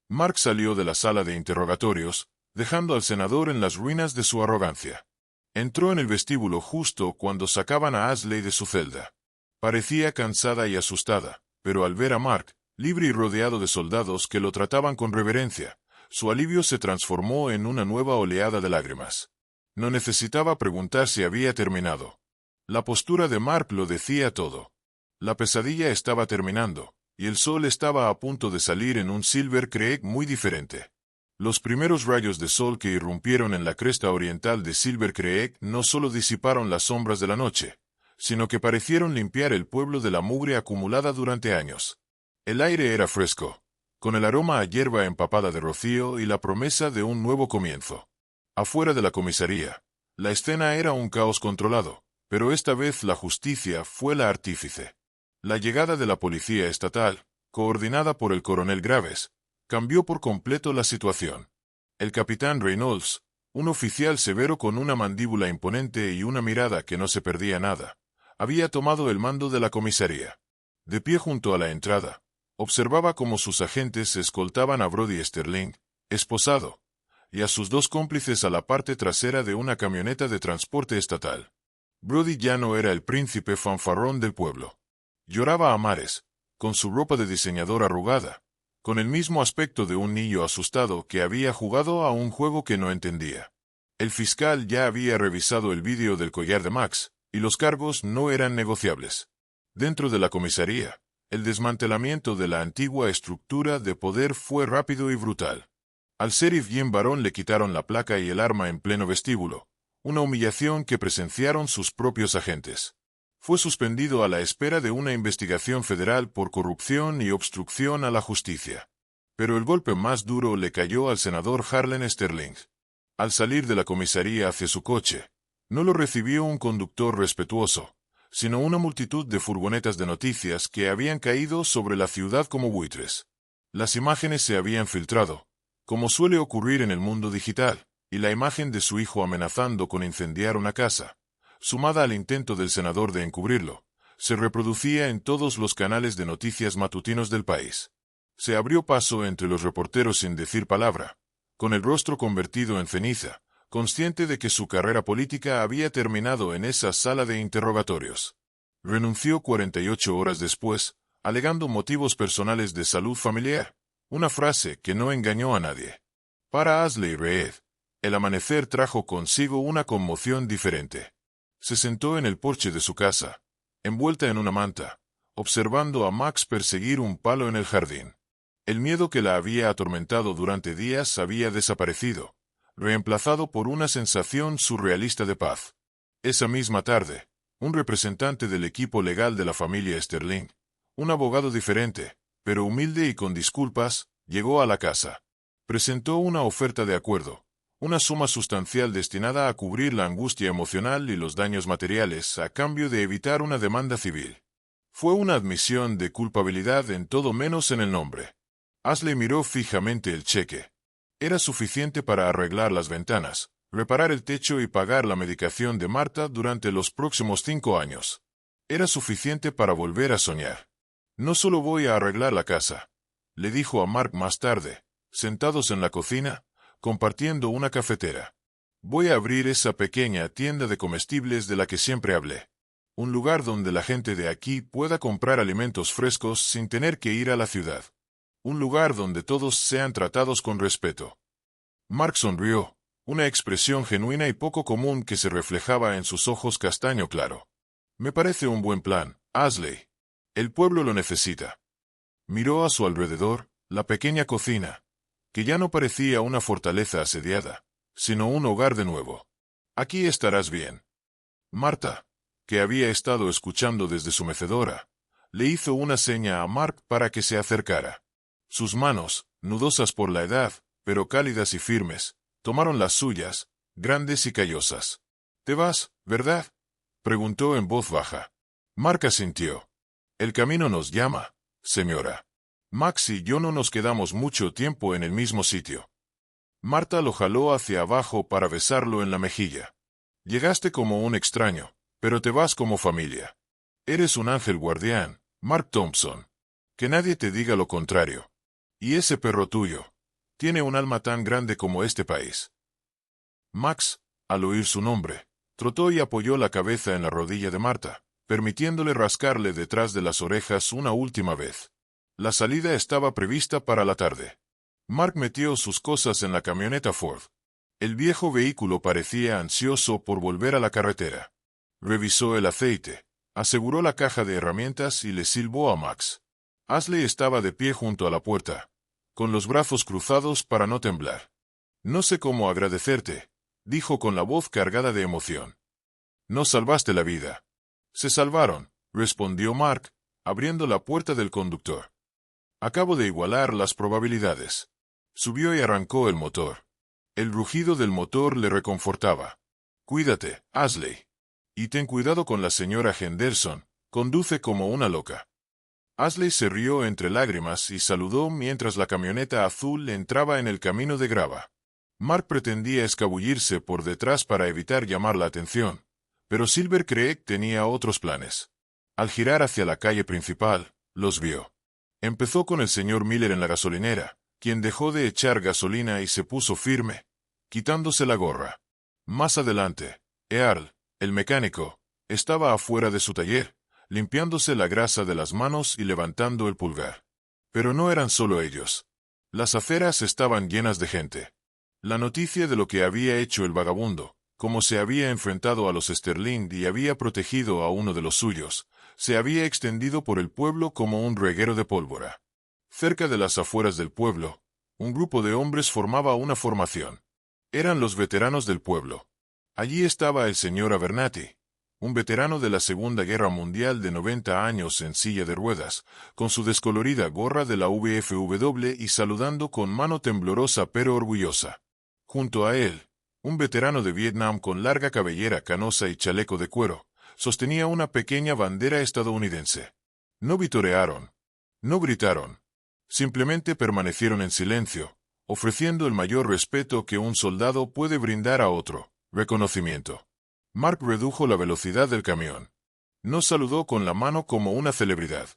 Mark salió de la sala de interrogatorios, dejando al senador en las ruinas de su arrogancia. Entró en el vestíbulo justo cuando sacaban a Ashley de su celda. Parecía cansada y asustada, pero al ver a Mark, libre y rodeado de soldados que lo trataban con reverencia, su alivio se transformó en una nueva oleada de lágrimas. No necesitaba preguntar si había terminado. La postura de Mark lo decía todo. La pesadilla estaba terminando, y el sol estaba a punto de salir en un Silver Creek muy diferente. Los primeros rayos de sol que irrumpieron en la cresta oriental de Silver Creek no solo disiparon las sombras de la noche, sino que parecieron limpiar el pueblo de la mugre acumulada durante años. El aire era fresco, con el aroma a hierba empapada de rocío y la promesa de un nuevo comienzo. Afuera de la comisaría, la escena era un caos controlado, pero esta vez la justicia fue la artífice. La llegada de la policía estatal, coordinada por el coronel Graves, cambió por completo la situación. El capitán Reynolds, un oficial severo con una mandíbula imponente y una mirada que no se perdía nada, había tomado el mando de la comisaría. De pie junto a la entrada, observaba cómo sus agentes escoltaban a Brody Sterling, esposado, y a sus dos cómplices a la parte trasera de una camioneta de transporte estatal. Brody ya no era el príncipe fanfarrón del pueblo. Lloraba a mares, con su ropa de diseñador arrugada, con el mismo aspecto de un niño asustado que había jugado a un juego que no entendía. El fiscal ya había revisado el vídeo del collar de Max, y los cargos no eran negociables. Dentro de la comisaría, el desmantelamiento de la antigua estructura de poder fue rápido y brutal. Al sheriff Jim Barón le quitaron la placa y el arma en pleno vestíbulo, una humillación que presenciaron sus propios agentes. Fue suspendido a la espera de una investigación federal por corrupción y obstrucción a la justicia. Pero el golpe más duro le cayó al senador Harlan Sterling. Al salir de la comisaría hacia su coche, no lo recibió un conductor respetuoso, sino una multitud de furgonetas de noticias que habían caído sobre la ciudad como buitres. Las imágenes se habían filtrado, como suele ocurrir en el mundo digital, y la imagen de su hijo amenazando con incendiar una casa, sumada al intento del senador de encubrirlo, se reproducía en todos los canales de noticias matutinos del país. Se abrió paso entre los reporteros sin decir palabra, con el rostro convertido en ceniza, consciente de que su carrera política había terminado en esa sala de interrogatorios. Renunció 48 horas después, alegando motivos personales de salud familiar, una frase que no engañó a nadie. Para Ashley Reed, el amanecer trajo consigo una conmoción diferente. Se sentó en el porche de su casa, envuelta en una manta, observando a Max perseguir un palo en el jardín. El miedo que la había atormentado durante días había desaparecido, reemplazado por una sensación surrealista de paz. Esa misma tarde, un representante del equipo legal de la familia Sterling, un abogado diferente, pero humilde y con disculpas, llegó a la casa. Presentó una oferta de acuerdo, una suma sustancial destinada a cubrir la angustia emocional y los daños materiales a cambio de evitar una demanda civil. Fue una admisión de culpabilidad en todo menos en el nombre. Ashley miró fijamente el cheque. Era suficiente para arreglar las ventanas, reparar el techo y pagar la medicación de Marta durante los próximos 5 años. Era suficiente para volver a soñar. No solo voy a arreglar la casa, le dijo a Mark más tarde, sentados en la cocina, compartiendo una cafetera. Voy a abrir esa pequeña tienda de comestibles de la que siempre hablé. Un lugar donde la gente de aquí pueda comprar alimentos frescos sin tener que ir a la ciudad. Un lugar donde todos sean tratados con respeto. Mark sonrió, una expresión genuina y poco común que se reflejaba en sus ojos castaño claro. Me parece un buen plan, Ashley. El pueblo lo necesita. Miró a su alrededor, la pequeña cocina, que ya no parecía una fortaleza asediada, sino un hogar de nuevo. Aquí estarás bien. Marta, que había estado escuchando desde su mecedora, le hizo una seña a Mark para que se acercara. Sus manos, nudosas por la edad, pero cálidas y firmes, tomaron las suyas, grandes y callosas. «¿Te vas, verdad?», preguntó en voz baja. Mark asintió. «El camino nos llama, señora. Max y yo no nos quedamos mucho tiempo en el mismo sitio». Marta lo jaló hacia abajo para besarlo en la mejilla. «Llegaste como un extraño, pero te vas como familia. Eres un ángel guardián, Mark Thompson. Que nadie te diga lo contrario. Y ese perro tuyo tiene un alma tan grande como este país». Max, al oír su nombre, trotó y apoyó la cabeza en la rodilla de Marta, permitiéndole rascarle detrás de las orejas una última vez. La salida estaba prevista para la tarde. Mark metió sus cosas en la camioneta Ford. El viejo vehículo parecía ansioso por volver a la carretera. Revisó el aceite, aseguró la caja de herramientas y le silbó a Max. Ashley estaba de pie junto a la puerta, con los brazos cruzados para no temblar. «No sé cómo agradecerte», dijo con la voz cargada de emoción. «Nos salvaste la vida». «Se salvaron», respondió Mark, abriendo la puerta del conductor. «Acabo de igualar las probabilidades». Subió y arrancó el motor. El rugido del motor le reconfortaba. «Cuídate, Ashley. Y ten cuidado con la señora Henderson, conduce como una loca». Ashley se rió entre lágrimas y saludó mientras la camioneta azul entraba en el camino de grava. Mark pretendía escabullirse por detrás para evitar llamar la atención, pero Silver Creek tenía otros planes. Al girar hacia la calle principal, los vio. Empezó con el señor Miller en la gasolinera, quien dejó de echar gasolina y se puso firme, quitándose la gorra. Más adelante, Earl, el mecánico, estaba afuera de su taller, limpiándose la grasa de las manos y levantando el pulgar. Pero no eran solo ellos. Las aceras estaban llenas de gente. La noticia de lo que había hecho el vagabundo, cómo se había enfrentado a los Sterling y había protegido a uno de los suyos, se había extendido por el pueblo como un reguero de pólvora. Cerca de las afueras del pueblo, un grupo de hombres formaba una formación. Eran los veteranos del pueblo. Allí estaba el señor Abernathy, un veterano de la Segunda Guerra Mundial de 90 años en silla de ruedas, con su descolorida gorra de la VFW y saludando con mano temblorosa pero orgullosa. Junto a él, un veterano de Vietnam con larga cabellera canosa y chaleco de cuero, sostenía una pequeña bandera estadounidense. No vitorearon, no gritaron, simplemente permanecieron en silencio, ofreciendo el mayor respeto que un soldado puede brindar a otro, reconocimiento. Mark redujo la velocidad del camión. No saludó con la mano como una celebridad.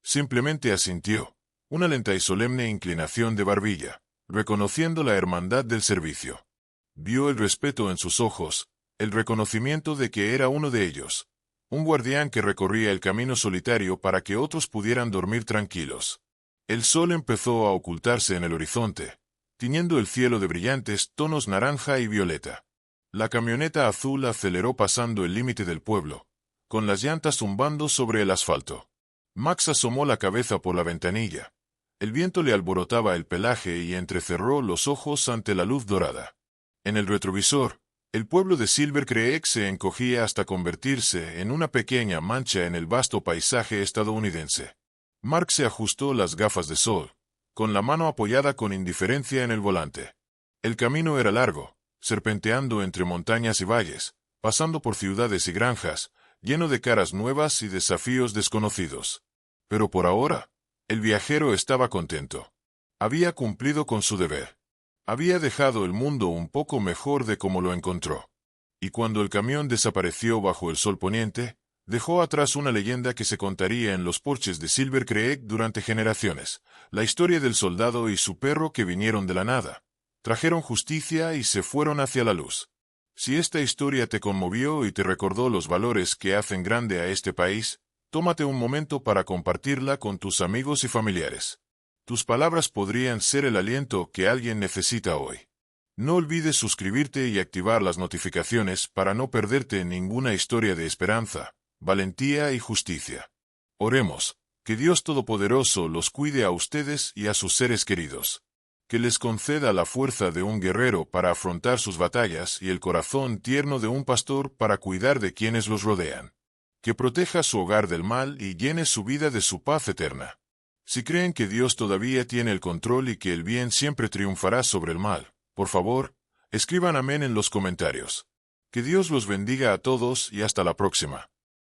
Simplemente asintió, una lenta y solemne inclinación de barbilla, reconociendo la hermandad del servicio. Vio el respeto en sus ojos, el reconocimiento de que era uno de ellos, un guardián que recorría el camino solitario para que otros pudieran dormir tranquilos. El sol empezó a ocultarse en el horizonte, tiñendo el cielo de brillantes tonos naranja y violeta. La camioneta azul aceleró pasando el límite del pueblo, con las llantas zumbando sobre el asfalto. Max asomó la cabeza por la ventanilla. El viento le alborotaba el pelaje y entrecerró los ojos ante la luz dorada. En el retrovisor, el pueblo de Silver Creek se encogía hasta convertirse en una pequeña mancha en el vasto paisaje estadounidense. Mark se ajustó las gafas de sol, con la mano apoyada con indiferencia en el volante. El camino era largo, serpenteando entre montañas y valles, pasando por ciudades y granjas, lleno de caras nuevas y desafíos desconocidos. Pero por ahora, el viajero estaba contento. Había cumplido con su deber. Había dejado el mundo un poco mejor de como lo encontró. Y cuando el camión desapareció bajo el sol poniente, dejó atrás una leyenda que se contaría en los porches de Silver Creek durante generaciones, la historia del soldado y su perro que vinieron de la nada, trajeron justicia y se fueron hacia la luz. Si esta historia te conmovió y te recordó los valores que hacen grande a este país, tómate un momento para compartirla con tus amigos y familiares. Tus palabras podrían ser el aliento que alguien necesita hoy. No olvides suscribirte y activar las notificaciones para no perderte ninguna historia de esperanza, valentía y justicia. Oremos, que Dios Todopoderoso los cuide a ustedes y a sus seres queridos. Que les conceda la fuerza de un guerrero para afrontar sus batallas y el corazón tierno de un pastor para cuidar de quienes los rodean. Que proteja su hogar del mal y llene su vida de su paz eterna. Si creen que Dios todavía tiene el control y que el bien siempre triunfará sobre el mal, por favor, Escriban amén en los comentarios. Que Dios los bendiga a todos y hasta la próxima.